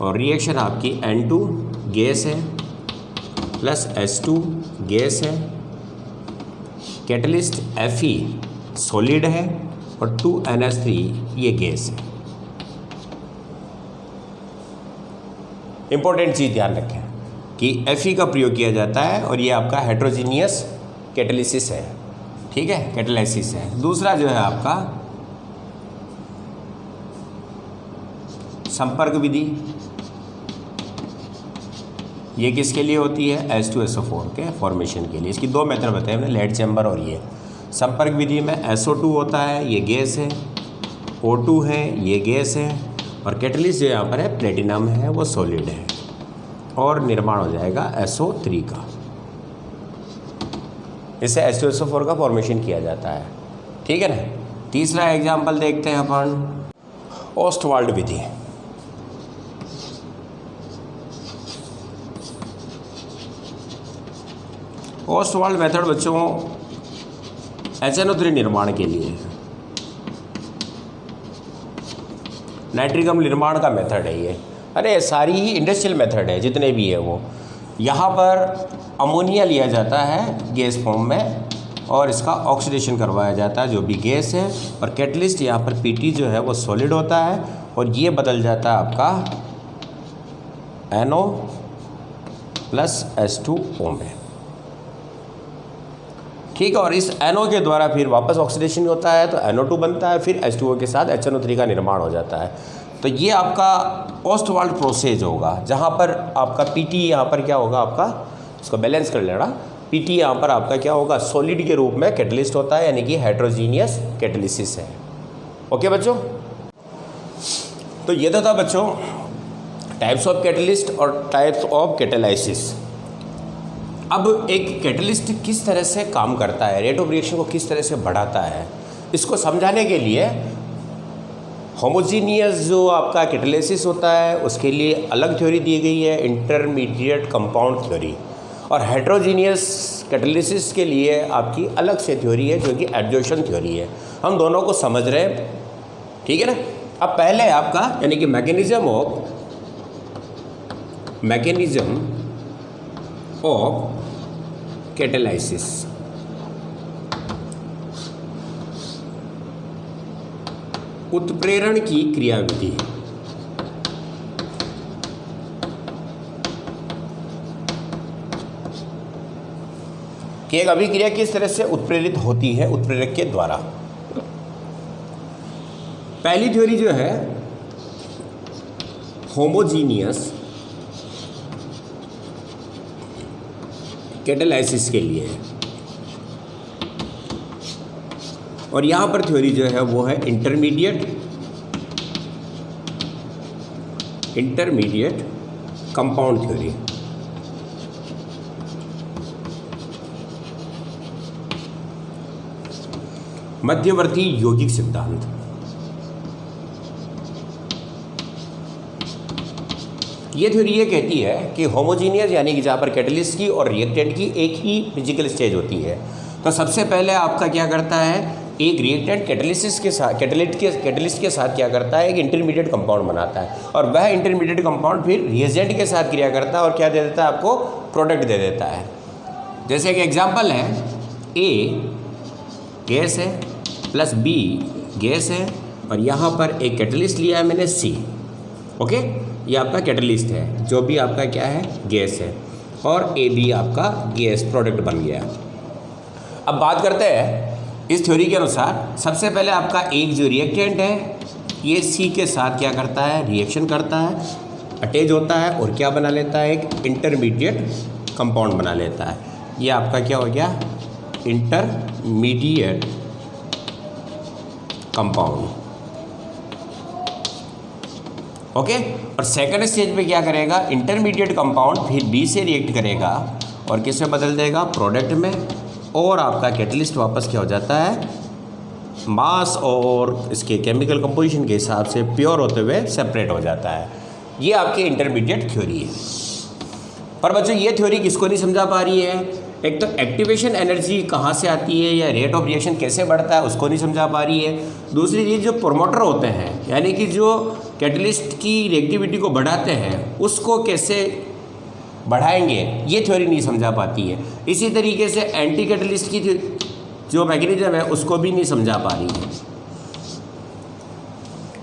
और रिएक्शन आपकी N2 गैस है प्लस H2 गैस है, कैटलिस्ट Fe सॉलिड है, और 2NH3 ये गैस है। इंपॉर्टेंट चीज़ ध्यान रखें कि Fe का प्रयोग किया जाता है और ये आपका हेट्रोजीनियस कैटलिसिस है। ठीक है, कैटलाइसिस है। दूसरा जो है आपका संपर्क विधि, ये किसके लिए होती है, H2SO4 के फॉर्मेशन के लिए। इसकी दो मेथड बताए हमने, लेड चैम्बर और ये। संपर्क विधि में SO2 होता है, ये गैस है, O2 है, ये गैस है, और कैटलिस्ट जो यहाँ पर है प्लेटिनम है, वो सॉलिड है, और निर्माण हो जाएगा SO3 का। इससे H2SO4 का फॉर्मेशन किया जाता है। ठीक है ना। तीसरा एग्जाम्पल देखते हैं अपन, ओस्टवाल्ड विधि। ओस्टवाल्ड मेथड बच्चों HNO3 निर्माण के लिए, नाइट्रिक अम्ल निर्माण का मेथड है ये। अरे सारी ही इंडस्ट्रियल मेथड है जितने भी है वो। यहाँ पर अमोनिया लिया जाता है गैस फॉर्म में और इसका ऑक्सीडेशन करवाया जाता है जो भी गैस है, और कैटलिस्ट यहाँ पर PT जो है वो सॉलिड होता है, और ये बदल जाता है आपका NO प्लस H2O में। ठीक है, और इस NO के द्वारा फिर वापस ऑक्सीडेशन होता है तो NO2 बनता है, फिर H2O के साथ HNO3 का निर्माण हो जाता है। तो ये आपका ओस्टवाल्ड प्रोसेस होगा, जहाँ पर आपका PT यहाँ पर क्या होगा, आपका इसको बैलेंस कर लेना, PT यहाँ पर आपका क्या होगा, सॉलिड के रूप में कैटलिस्ट होता है, यानी कि हेट्रोजीनियस कैटलिसिस है। ओके बच्चों, तो ये तो था बच्चों टाइप्स ऑफ कैटलिस्ट और टाइप्स ऑफ कैटेलाइसिस। अब एक कैटलिस्ट किस तरह से काम करता है, रेट ऑफ रिएक्शन को किस तरह से बढ़ाता है, इसको समझाने के लिए होमोजीनियस जो आपका कैटलिसिस होता है उसके लिए अलग थ्योरी दी गई है, इंटरमीडिएट कंपाउंड थ्योरी, और हेट्रोजीनियस कैटलिसिस के लिए आपकी अलग से थ्योरी है जो कि एडजॉर्प्शन थ्योरी है। हम दोनों को समझ रहे हैं, ठीक है ना। अब पहले आपका यानी कि मैकेनिज्म ऑफ कैटेलाइसिस। उत्प्रेरण की क्रियाविधि। कि एक अभिक्रिया किस तरह से उत्प्रेरित होती है उत्प्रेरक के द्वारा। पहली थ्योरी जो है होमोजीनियस कैटालाइसिस के लिए है, और यहां पर थ्योरी जो है वो है इंटरमीडिएट कंपाउंड थ्योरी। मध्यवर्ती यौगिक सिद्धांत। ये थ्योरी ये कहती है कि होमोजीनियस यानी कि जहाँ पर कैटलिस्ट की और रिएक्टेंट की एक ही फिजिकल स्टेज होती है, तो सबसे पहले आपका क्या करता है, एक रिएक्टेंट कैटलिस्ट के साथ क्या करता है, एक इंटरमीडिएट कंपाउंड बनाता है, और वह इंटरमीडिएट कंपाउंड फिर रिएजेंट के साथ क्रिया करता है और क्या दे देता है, आपको प्रोडक्ट दे देता है। जैसे एक एग्जांपल है, ए गैस है प्लस बी गैस है, और यहाँ पर एक कैटलिस्ट लिया है मैंने सी। ओके, ये आपका कैटलिस्ट है, जो भी आपका क्या है, गैस है, और ए बी आपका गैस प्रोडक्ट बन गया। अब बात करते हैं इस थ्योरी के अनुसार, सबसे पहले आपका एक जो रिएक्टेंट है ये सी के साथ क्या करता है, रिएक्शन करता है, अटैच होता है और क्या बना लेता है, एक इंटरमीडिएट कंपाउंड बना लेता है। ये आपका क्या हो गया, इंटरमीडिएट कंपाउंड। ओके, और सेकंड स्टेज पे क्या करेगा, इंटरमीडिएट कंपाउंड फिर बी से रिएक्ट करेगा और किस में बदल देगा, प्रोडक्ट में, और आपका कैटलिस्ट वापस क्या हो जाता है, मास और इसके केमिकल कंपोजिशन के हिसाब से प्योर होते हुए सेपरेट हो जाता है। ये आपकी इंटरमीडिएट थ्योरी है। पर बच्चों ये थ्योरी किसको नहीं समझा पा रही है, एक तो एक्टिवेशन एनर्जी कहाँ से आती है या रेट ऑफ रिएक्शन कैसे बढ़ता है उसको नहीं समझा पा रही है। दूसरी चीज़ जो प्रोमोटर होते हैं यानी कि जो कैटलिस्ट की रिएक्टिविटी को बढ़ाते हैं उसको कैसे बढ़ाएंगे, ये थ्योरी नहीं समझा पाती है। इसी तरीके से एंटी कैटलिस्ट की जो मैकेनिज्म है उसको भी नहीं समझा पा रही है।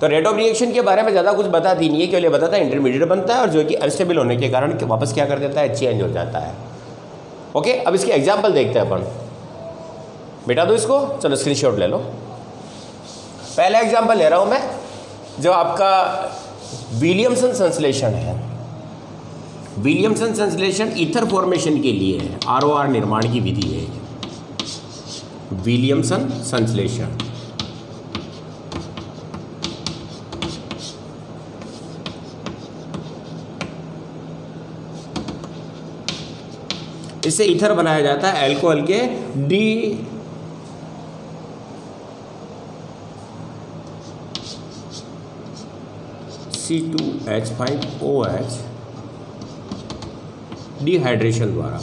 तो रेट ऑफ रिएक्शन के बारे में ज़्यादा कुछ बताती नहीं है, केवल बताता है इंटरमीडिएट बनता है और जो कि अनस्टेबल होने के कारण वापस क्या कर देता है, चेंज हो जाता है। ओके, अब इसके एग्जाम्पल देखते हैं अपन। बेटा दो इसको, चलो स्क्रीनशॉट ले लो। पहला एग्जाम्पल ले रहा हूँ मैं, जो आपका विलियमसन संश्लेषण है। विलियमसन संश्लेषण ईथर फॉर्मेशन के लिए है, ROR निर्माण की विधि है विलियमसन संश्लेषण। इससे ईथर बनाया जाता है अल्कोहल के C2H5OH डिहाइड्रेशन द्वारा,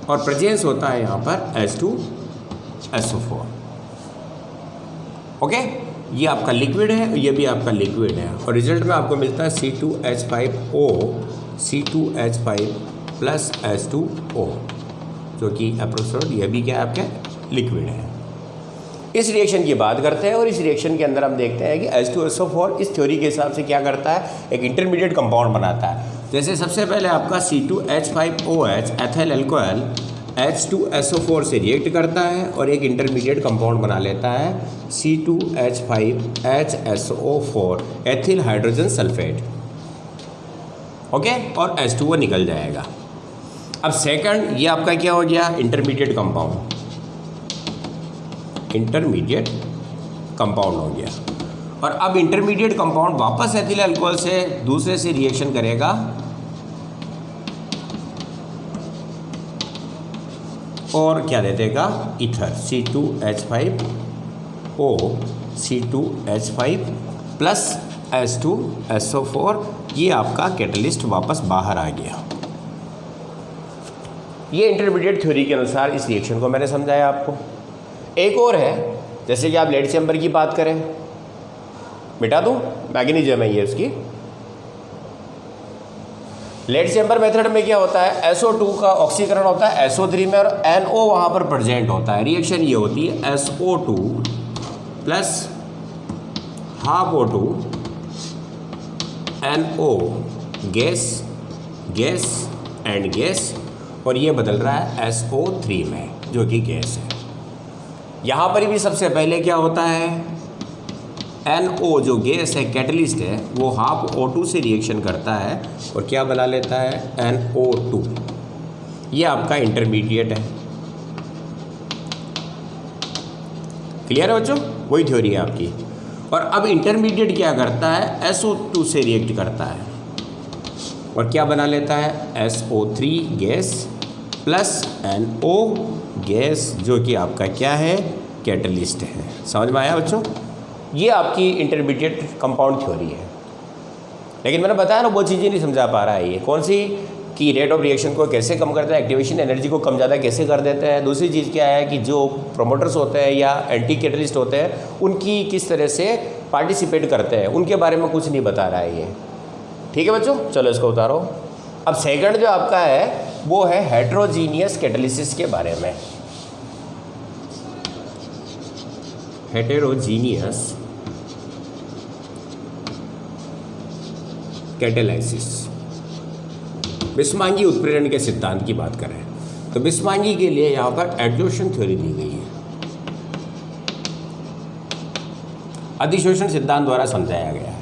और प्रेजेंस होता है यहाँ पर H2SO4। ओके, ये आपका लिक्विड है, ये भी आपका लिक्विड है, और रिजल्ट में आपको मिलता है C2H5O C2H5 प्लस H2O, जो कि अप्रोक्सीमेट ये भी क्या है आपका लिक्विड है। इस रिएक्शन की बात करते हैं और इस रिएक्शन के अंदर हम देखते हैं कि H2SO4 इस थ्योरी के हिसाब से क्या करता है, एक इंटरमीडिएट कंपाउंड बनाता है। जैसे सबसे पहले आपका C2H5OH एथिल अल्कोहल H2SO4 से रिएक्ट करता है और एक इंटरमीडिएट कंपाउंड बना लेता है C2H5HSO4 ethyl hydrogen sulphate. Okay, और H2O निकल जाएगा। अब सेकंड ये आपका क्या हो गया, इंटरमीडिएट कंपाउंड, इंटरमीडिएट कंपाउंड हो गया। और अब इंटरमीडिएट कंपाउंड वापस एथिल अल्कोहल से दूसरे से रिएक्शन करेगा और क्या दे देगा, ether C2H5O C2H5 plus H2SO4। ये आपका कैटलिस्ट वापस बाहर आ गया। ये इंटरमीडिएट थ्योरी के अनुसार इस रिएक्शन को मैंने समझाया आपको। एक और है, जैसे कि आप लेड चैम्बर की बात करें, मिटा दूँ, मैग्नीशियम है ये उसकी। लेड चैम्बर मेथड में क्या होता है, SO2 का ऑक्सीकरण होता है SO3 में और NO वहाँ पर प्रेजेंट होता है। रिएक्शन ये होती है SO2 plus half O2 NO gas gas and gas, और ये बदल रहा है SO3 में जो कि गैस है। यहाँ पर भी सबसे पहले क्या होता है, NO जो गैस है, कैटलिस्ट है, वो हाफ O2 से रिएक्शन करता है और क्या बना लेता है, NO2। ये आपका इंटरमीडिएट है। क्लियर है बच्चों, वही थ्योरी है आपकी। और अब इंटरमीडिएट क्या करता है, SO2 से रिएक्ट करता है और क्या बना लेता है, SO3 gas plus NO gas जो कि आपका क्या है, कैटलिस्ट है। समझ में आया बच्चों, ये आपकी इंटरमीडिएट कंपाउंड थ्योरी है। लेकिन मैंने बताया ना, वो चीज़ें नहीं समझा पा रहा है। ये कौन सी, कि रेट ऑफ रिएक्शन को कैसे कम करता है, एक्टिवेशन एनर्जी को कम ज़्यादा कैसे कर देते हैं। दूसरी चीज़ क्या है कि जो प्रोमोटर्स होते हैं या एंटी कैटलिस्ट होते हैं उनकी किस तरह से पार्टिसिपेट करते हैं, उनके बारे में कुछ नहीं बता रहा है ये। ठीक है बच्चों, चलो इसको उतारो। अब सेकंड जो आपका है वो है हेट्रोजीनियस कैटालिसिस के बारे में। हेटेरोजीनियस कैटालिसिस, बिस्मांगी उत्प्रेरण के सिद्धांत की बात करें तो बिस्मांगी के लिए यहाँ पर एडजॉर्प्शन थ्योरी दी गई है, अधिशोषण सिद्धांत द्वारा समझाया गया है।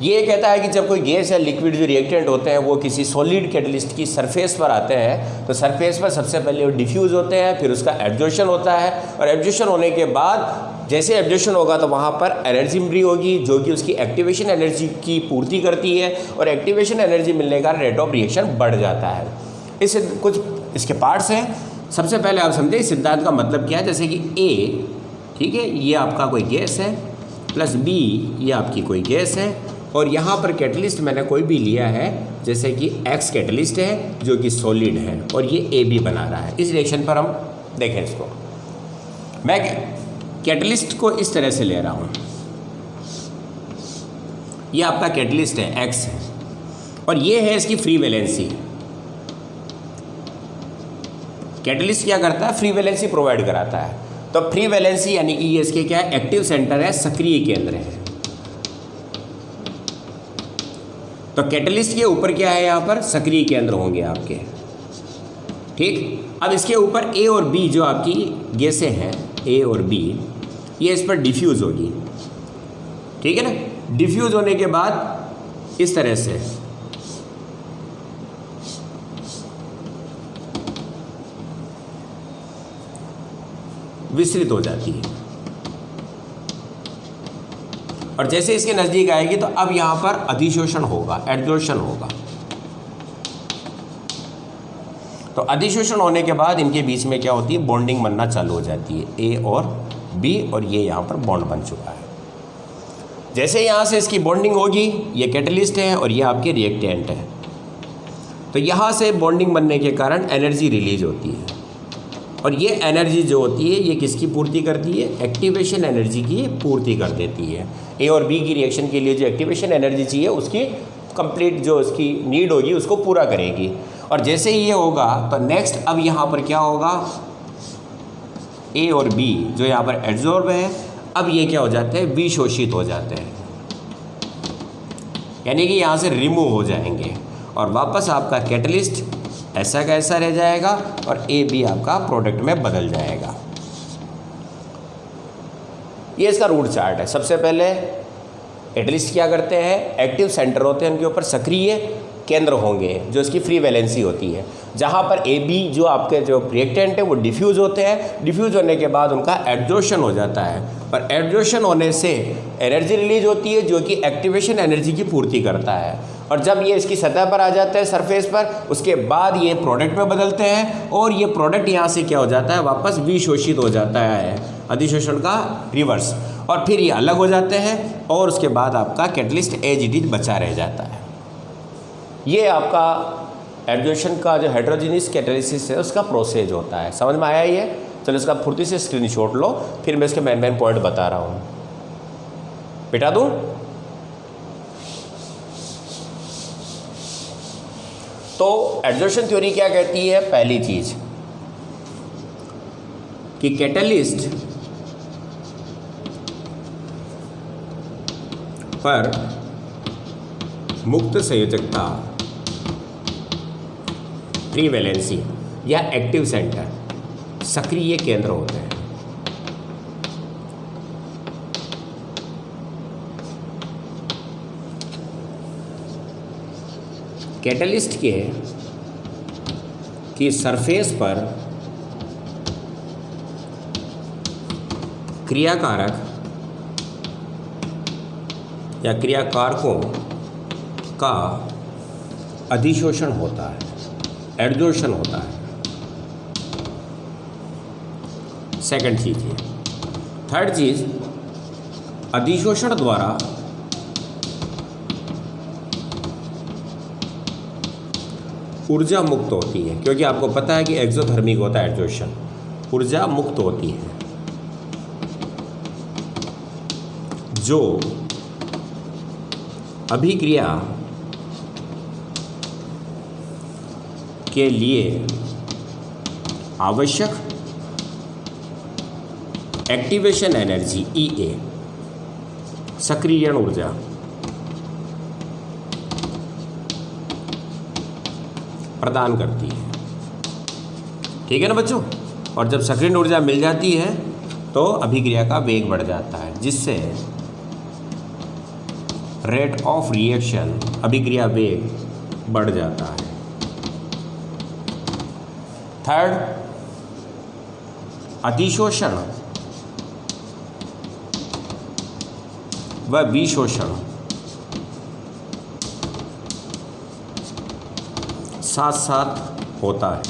ये कहता है कि जब कोई गैस या लिक्विड जो रिएक्टेंट होते हैं वो किसी सॉलिड कैटलिस्ट की सरफेस पर आते हैं तो सरफेस पर सबसे पहले वो डिफ्यूज़ होते हैं, फिर उसका एब्जॉर्प्शन होता है और एब्जॉर्प्शन होने के बाद जैसे एब्जॉर्प्शन होगा तो वहाँ पर एनर्जी मिली होगी जो कि उसकी एक्टिवेशन एनर्जी की पूर्ति करती है और एक्टिवेशन एनर्जी मिलने का रेट ऑफ रिएक्शन बढ़ जाता है। इस कुछ इसके पार्ट्स हैं। सबसे पहले आप समझे इस सिद्धांत का मतलब क्या है। जैसे कि ए, ठीक है, ये आपका कोई गैस है, प्लस बी ये आपकी कोई गैस है और यहाँ पर कैटलिस्ट मैंने कोई भी लिया है जैसे कि एक्स कैटलिस्ट है जो कि सॉलिड है और ये ए बी बना रहा है। इस रिएक्शन पर हम देखें इसको, मैं कैटलिस्ट को इस तरह से ले रहा हूँ, ये आपका कैटलिस्ट है एक्स है और ये है इसकी फ्री वैलेंसी। कैटलिस्ट क्या करता है, फ्री वैलेंसी प्रोवाइड कराता है। तो फ्री वैलेंसी यानी कि ये इसके क्या है, एक्टिव सेंटर है, सक्रिय केंद्र है। तो कैटलिस्ट के ऊपर क्या है, यहाँ पर सक्रिय केंद्र होंगे आपके। ठीक, अब इसके ऊपर ए और बी जो आपकी गैसें हैं, ए और बी, ये इस पर डिफ्यूज़ होगी। ठीक है ना, डिफ्यूज़ होने के बाद इस तरह से विस्तृत हो जाती है और जैसे इसके नज़दीक आएगी तो अब यहाँ पर अधिशोषण होगा, एडजॉर्प्शन होगा। तो अधिशोषण होने के बाद इनके बीच में क्या होती है, बॉन्डिंग बनना चालू हो जाती है, ए और बी, और ये यहाँ पर बॉन्ड बन चुका है। जैसे यहाँ से इसकी बॉन्डिंग होगी, ये कैटलिस्ट है और ये आपके रिएक्टेंट है, तो यहाँ से बॉन्डिंग बनने के कारण एनर्जी रिलीज होती है और ये एनर्जी जो होती है ये किसकी पूर्ति करती है, एक्टिवेशन एनर्जी की पूर्ति कर देती है। ए और बी की रिएक्शन के लिए जो एक्टिवेशन एनर्जी चाहिए उसकी कंप्लीट जो उसकी नीड होगी उसको पूरा करेगी। और जैसे ही ये होगा तो नेक्स्ट अब यहाँ पर क्या होगा, ए और बी जो यहाँ पर एड्जॉर्ब है, अब ये क्या हो जाते हैं, विशोषित हो जाते हैं, यानी कि यहाँ से रिमूव हो जाएंगे और वापस आपका कैटलिस्ट ऐसा का ऐसा रह जाएगा और ए बी आपका प्रोडक्ट में बदल जाएगा। ये इसका रूट चार्ट है। सबसे पहले कैटलिस्ट क्या करते हैं, एक्टिव सेंटर होते हैं, उनके ऊपर सक्रिय केंद्र होंगे जो इसकी फ्री वैलेंसी होती है, जहाँ पर ए बी जो आपके जो रिएक्टेंट है वो डिफ्यूज़ होते हैं। डिफ्यूज़ होने के बाद उनका एब्जॉर्प्शन हो जाता है और एब्जॉर्प्शन होने से एनर्जी रिलीज होती है जो कि एक्टिवेशन एनर्जी की पूर्ति करता है। और जब ये इसकी सतह पर आ जाते हैं सरफेस पर, उसके बाद ये प्रोडक्ट में बदलते हैं और ये प्रोडक्ट यहाँ से क्या हो जाता है, वापस विशोषित हो जाता है, अधिशोषण का रिवर्स, और फिर ये अलग हो जाते हैं और उसके बाद आपका कैटलिस्ट एज इट इज बचा रह जाता है। ये आपका एब्जॉर्प्शन का जो हेटेरोजेनियस कैटालिसिस है उसका प्रोसेस होता है। समझ में आया ये? चलो इसका फुर्ती से स्क्रीनशॉट लो, फिर मैं इसके मेन पॉइंट बता रहा हूँ। बिठा दूँ? तो एब्जॉर्प्शन थ्योरी क्या कहती है, पहली चीज कि कैटलिस्ट पर मुक्त संयोजकता फ्री वैलेंसी या एक्टिव सेंटर, सक्रिय केंद्र होते हैं। कैटलिस्ट की सरफेस पर क्रियाकारक या क्रियाकारकों का अधिशोषण होता है, एडजोर्शन होता है। सेकंड चीज़ ये। थर्ड चीज़, अधिशोषण द्वारा ऊर्जा मुक्त होती है, क्योंकि आपको पता है कि एक्सोथर्मिक होता है एडजोर्शन, ऊर्जा मुक्त होती है जो अभिक्रिया के लिए आवश्यक एक्टिवेशन एनर्जी EA, सक्रियण ऊर्जा, प्रदान करती है। ठीक है ना बच्चों। और जब सक्रियण ऊर्जा मिल जाती है तो अभिक्रिया का वेग बढ़ जाता है, जिससे रेट ऑफ रिएक्शन, अभिक्रिया वेग बढ़ जाता है। थर्ड, अधिशोषण व विशोषण साथ साथ होता है।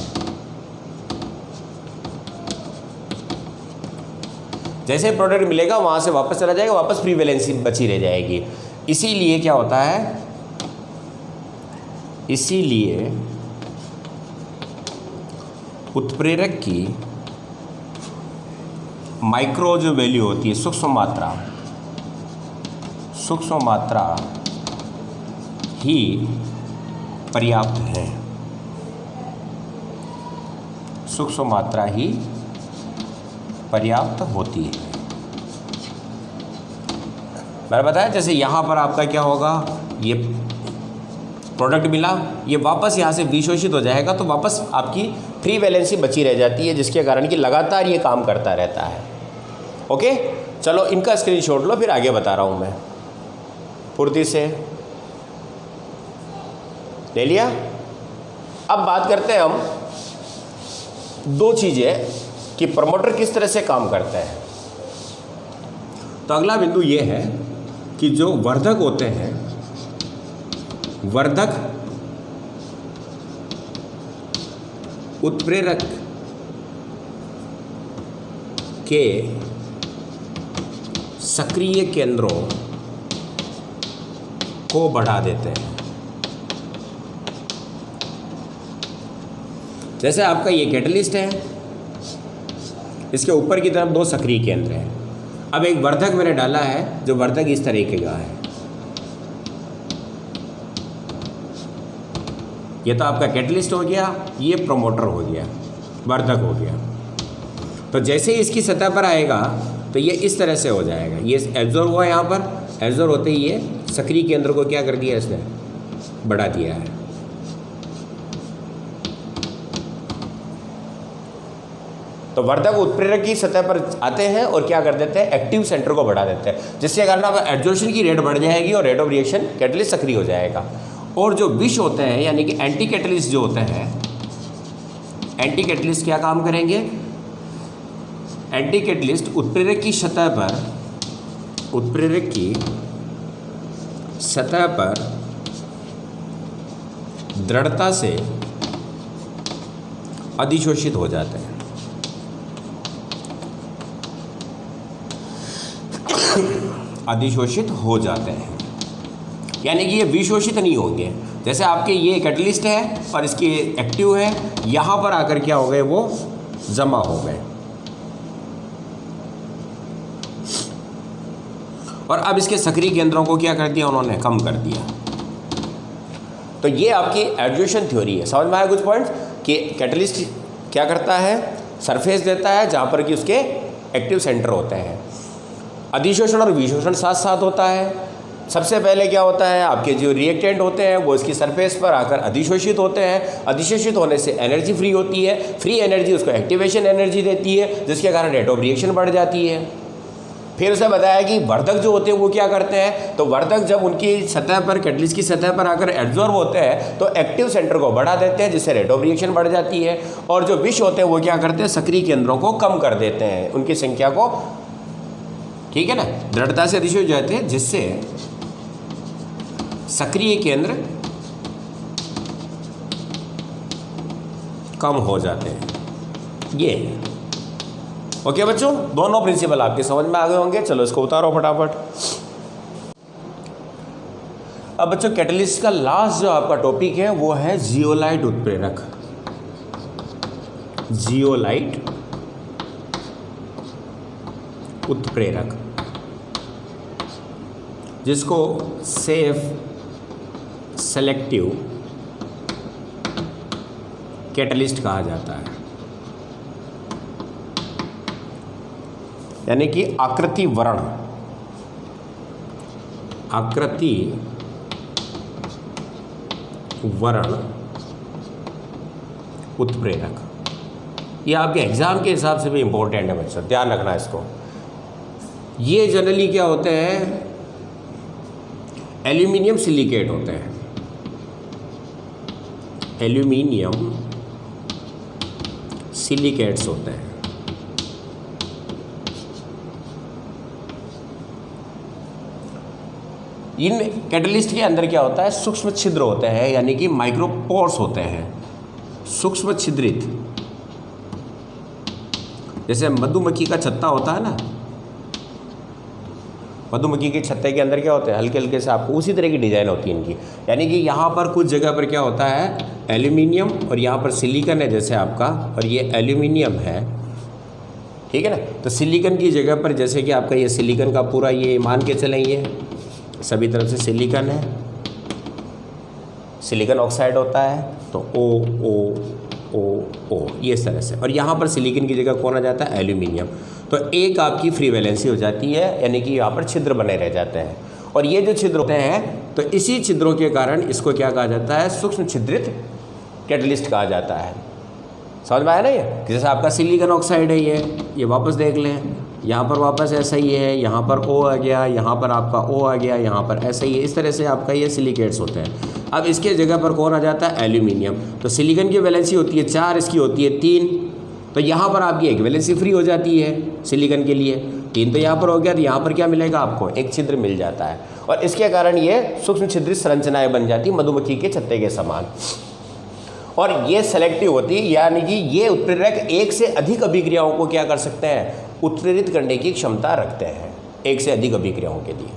जैसे प्रोडक्ट मिलेगा वहां से वापस चला जाएगा, वापस फ्री वैलेंसी बची रह जाएगी। इसीलिए क्या होता है, इसीलिए उत्प्रेरक की माइक्रो जो वैल्यू होती है, सूक्ष्म मात्रा ही पर्याप्त है, सूक्ष्म मात्रा ही पर्याप्त होती है। मैंने बताया जैसे यहाँ पर आपका क्या होगा, ये प्रोडक्ट मिला, ये वापस यहाँ से विशोषित हो जाएगा, तो वापस आपकी फ्री वैलेंसी बची रह जाती है, जिसके कारण कि लगातार ये काम करता रहता है। ओके, चलो इनका स्क्रीनशॉट लो, फिर आगे बता रहा हूँ मैं। फुर्ती से ले लिया। अब बात करते हैं हम दो चीज़ें कि प्रमोटर किस तरह से काम करता है। तो अगला बिंदु ये है कि जो वर्धक होते हैं, वर्धक उत्प्रेरक के सक्रिय केंद्रों को बढ़ा देते हैं। जैसे आपका ये कैटलिस्ट है, इसके ऊपर की तरफ दो सक्रिय केंद्र हैं। अब एक वर्धक मैंने डाला है, जो वर्धक इस तरीके का है। ये तो आपका कैटलिस्ट हो गया, ये प्रोमोटर हो गया, वर्धक हो गया। तो जैसे ही इसकी सतह पर आएगा तो ये इस तरह से हो जाएगा। ये एब्जॉर्ब हुआ, यहाँ पर एब्जॉर्ब होते ही ये सक्रिय केंद्र को क्या कर दिया, इसने बढ़ा दिया है। तो वर्धक उत्प्रेरक की सतह पर आते हैं और क्या कर देते हैं, एक्टिव सेंटर को बढ़ा देते हैं, जिसके कारण अब एडजोर्शन की रेट बढ़ जाएगी और रेट ऑफ रिएक्शन कैटलिस्ट सक्रिय हो जाएगा। और जो विष होते हैं यानी कि एंटी कैटलिस्ट जो होते हैं, एंटी कैटलिस्ट क्या काम करेंगे, एंटी कैटलिस्ट उत्प्रेरक की सतह पर, उत्प्रेरक की सतह पर दृढ़ता से अधिशोषित हो जाते हैं। अधिशोषित हो जाते हैं यानी कि ये विशोषित नहीं होंगे। जैसे आपके ये कैटलिस्ट है और इसके एक्टिव है, यहाँ पर आकर क्या हो गए, वो जमा हो गए। और अब इसके सक्रिय केंद्रों को क्या कर दिया उन्होंने, कम कर दिया। तो ये आपकी एडजोर्शन थ्योरी है। समझ में आया कुछ पॉइंट्स कि कैटलिस्ट क्या करता है, सरफेस देता है जहाँ पर कि उसके एक्टिव सेंटर होते हैं। अधिशोषण और विशोषण साथ साथ होता है। सबसे पहले क्या होता है, आपके जो रिएक्टेंट होते हैं वो इसकी सरफेस पर आकर अधिशोषित होते हैं। अधिशोषित होने से एनर्जी फ्री होती है, फ्री एनर्जी उसको एक्टिवेशन एनर्जी देती है, जिसके कारण रेट ऑफ रिएक्शन बढ़ जाती है। फिर उसे बताया कि वर्धक जो होते हैं वो क्या करते हैं, तो वर्धक जब उनकी सतह पर, कैटलिस्ट की सतह पर आकर एब्जॉर्ब होते हैं तो एक्टिव सेंटर को बढ़ा देते हैं, जिससे रेट ऑफ रिएक्शन बढ़ जाती है। और जो विष होते हैं वो क्या करते हैं, सक्रिय केंद्रों को कम कर देते हैं, उनकी संख्या को, ठीक है ना, दृढ़ता से अधिशोषित हो जाते हैं, जिससे सक्रिय केंद्र कम हो जाते हैं। ये ओके बच्चों, दोनों प्रिंसिपल आपके समझ में आ गए होंगे। चलो इसको उतारो फटाफट। अब बच्चों कैटलिस्ट का लास्ट जो आपका टॉपिक है वो है जियोलाइट उत्प्रेरक। जियोलाइट उत्प्रेरक, जिसको सेफ सेलेक्टिव कैटलिस्ट कहा जाता है, यानी कि आकृति वर्ण, आकृति वर्ण उत्प्रेरक। ये आपके एग्जाम के हिसाब से भी इंपॉर्टेंट है बच्चों, ध्यान रखना इसको। ये जनरली क्या होते हैं, एल्यूमिनियम सिलिकेट होते हैं, एल्यूमिनियम सिलिकेट्स होते हैं। इन कैटलिस्ट के अंदर क्या होता है, सूक्ष्म छिद्र होते हैं, यानी कि माइक्रोपोर्स होते हैं, सूक्ष्म छिद्रित। जैसे मधुमक्खी का छत्ता होता है ना, मधुमक्खी के छत्ते के अंदर क्या होते हैं, हल्के हल्के से आपको उसी तरह की डिज़ाइन होती है इनकी। यानी कि यहाँ पर कुछ जगह पर क्या होता है, एल्यूमिनियम, और यहाँ पर सिलिकॉन है जैसे आपका, और ये एल्यूमिनियम है, ठीक है ना। तो सिलिकॉन की जगह पर जैसे कि आपका ये सिलिकॉन का पूरा ये मान के चलेंगे, सभी तरफ से सिलिकॉन है, सिलिकॉन ऑक्साइड होता है, तो ओ ये इस तरह से, और यहाँ पर सिलिकॉन की जगह कौन आ जाता है, एल्यूमिनियम। तो एक आपकी फ्री वैलेंसी हो जाती है, यानी कि यहाँ पर छिद्र बने रह जाते हैं। और ये जो छिद्र होते हैं, तो इसी छिद्रों के कारण इसको क्या कहा जाता है, सूक्ष्म छिद्रित कैटलिस्ट कहा जाता है। समझ में आया ना ये, जैसे आपका सिलिकॉन ऑक्साइड है, ये वापस देख लें, यहाँ पर वापस ऐसा ही है, यहाँ पर O आ गया, यहाँ पर आपका O आ गया, यहाँ पर ऐसा ही है, इस तरह से आपका ये सिलिकेट्स होते हैं। अब इसके जगह पर कौन आ जाता है, एल्यूमिनियम। तो सिलिकॉन की वैलेंसी होती है 4, इसकी होती है 3, तो यहाँ पर आपकी एक वैलेंसी फ्री हो जाती है सिलिकॉन के लिए, 3 तो यहाँ पर हो गया, तो यहाँ पर क्या मिलेगा आपको, एक छिद्र मिल जाता है, और इसके कारण ये सूक्ष्म छिद्रित संरचनाएं बन जाती मधुमक्खी के छत्ते के समान। और ये सेलेक्टिव होती है, यानी कि ये उत्प्रेरक एक से अधिक अभिक्रियाओं को क्या कर सकते हैं, उत्प्रेरित करने की क्षमता रखते हैं, एक से अधिक अभिक्रियाओं के लिए।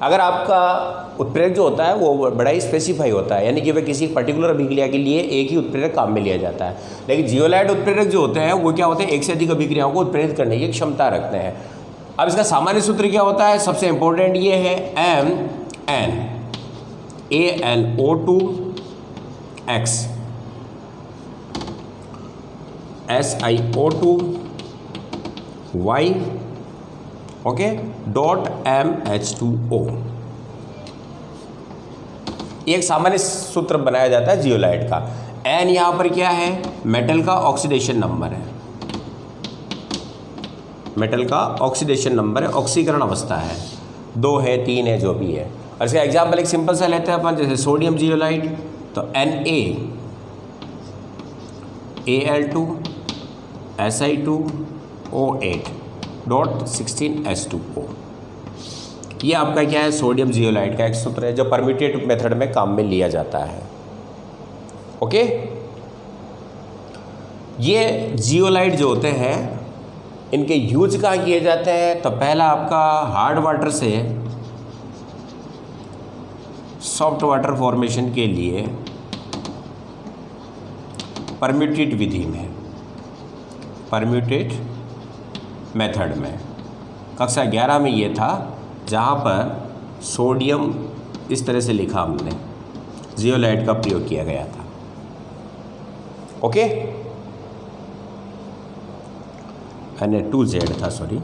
अगर आपका उत्प्रेरक जो होता है वो बड़ा ही स्पेसिफाई होता है, यानी कि वह किसी पर्टिकुलर अभिक्रिया के लिए एक ही उत्प्रेरक काम में लिया जाता है। लेकिन जियोलाइट उत्प्रेरक जो होते हैं वो क्या होते हैं, एक से अधिक अभिक्रियाओं को उत्प्रेरित करने की क्षमता रखते हैं। अब इसका सामान्य सूत्र क्या होता है, सबसे इंपॉर्टेंट ये है MnAlO2x SiO2y ओके .MH2O। ये एक सामान्य सूत्र बनाया जाता है जियोलाइट का। N यहाँ पर क्या है, मेटल का ऑक्सीडेशन नंबर है, मेटल का ऑक्सीडेशन नंबर है, ऑक्सीकरण अवस्था है, 2 है 3 है जो भी है। और इसका एग्जाम्पल एक सिंपल सा लेते हैं अपन, जैसे सोडियम जियोलाइट, तो NaAl2 Si2O8.16H2O। ये आपका क्या है, सोडियम जियोलाइट का एक सूत्र है जो परम्यूटेटिव मेथड में काम में लिया जाता है। ओके, ये जियोलाइट जो होते हैं इनके यूज कहाँ किए जाते हैं, तो पहला आपका हार्ड वाटर से सॉफ्ट वाटर फॉर्मेशन के लिए परम्यूटेट विधि में, परम्यूटेट मेथड में, कक्षा 11 में ये था, जहाँ पर सोडियम इस तरह से लिखा हमने, जियोलाइट का प्रयोग किया गया था। ओके, Na2Z था, सॉरी,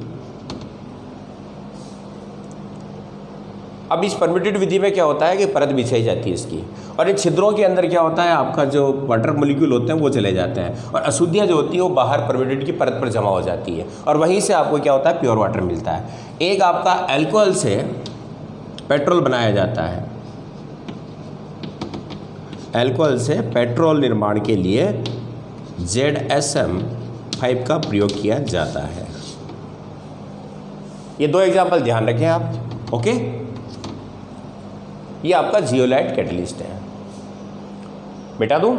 अब इस परम्यूटेड विधि में क्या होता है कि परत बिछाई जाती है इसकी, और इन छिद्रों के अंदर क्या होता है, आपका जो वाटर मोलिक्यूल होते हैं वो चले जाते हैं, और अशुद्धियाँ जो होती है वो बाहर परम्यूटेड की परत पर जमा हो जाती है, और वहीं से आपको क्या होता है, प्योर वाटर मिलता है। एक आपका अल्कोहल से पेट्रोल बनाया जाता है, अल्कोहल से पेट्रोल निर्माण के लिए ZSM5 का प्रयोग किया जाता है। ये 2 एग्जाम्पल ध्यान रखें आप, ओके। ये आपका जियोलाइट कैटलिस्ट है, मिटा दूं?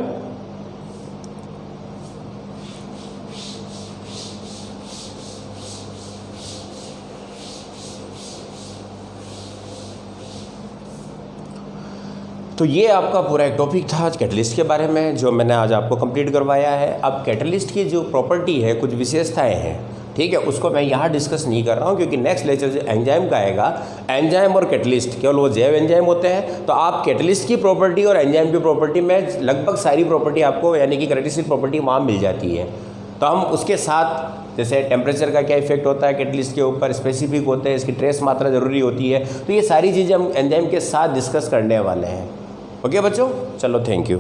तो ये आपका पूरा एक टॉपिक था आज कैटलिस्ट के बारे में, जो मैंने आज आपको कंप्लीट करवाया है। अब कैटलिस्ट की जो प्रॉपर्टी है, कुछ विशेषताएं हैं, ठीक है, उसको मैं यहाँ डिस्कस नहीं कर रहा हूँ, क्योंकि नेक्स्ट लेक्चर जो एंजाइम का आएगा, एंजाइम और कैटलिस्ट केवल वो जैव एंजाइम होते हैं। तो आप कैटलिस्ट की प्रॉपर्टी और एंजाइम की प्रॉपर्टी में लगभग सारी प्रॉपर्टी आपको, यानी कि कैरेक्टरिस्टिक प्रॉपर्टी वहाँ मिल जाती है। तो हम उसके साथ, जैसे टेम्परेचर का क्या इफेक्ट होता है कैटलिस्ट के ऊपर, स्पेसिफिक होते हैं, इसकी ट्रेस मात्रा ज़रूरी होती है, तो ये सारी चीज़ें हम एंजाइम के साथ डिस्कस करने वाले हैं। ओके बच्चों, चलो थैंक यू।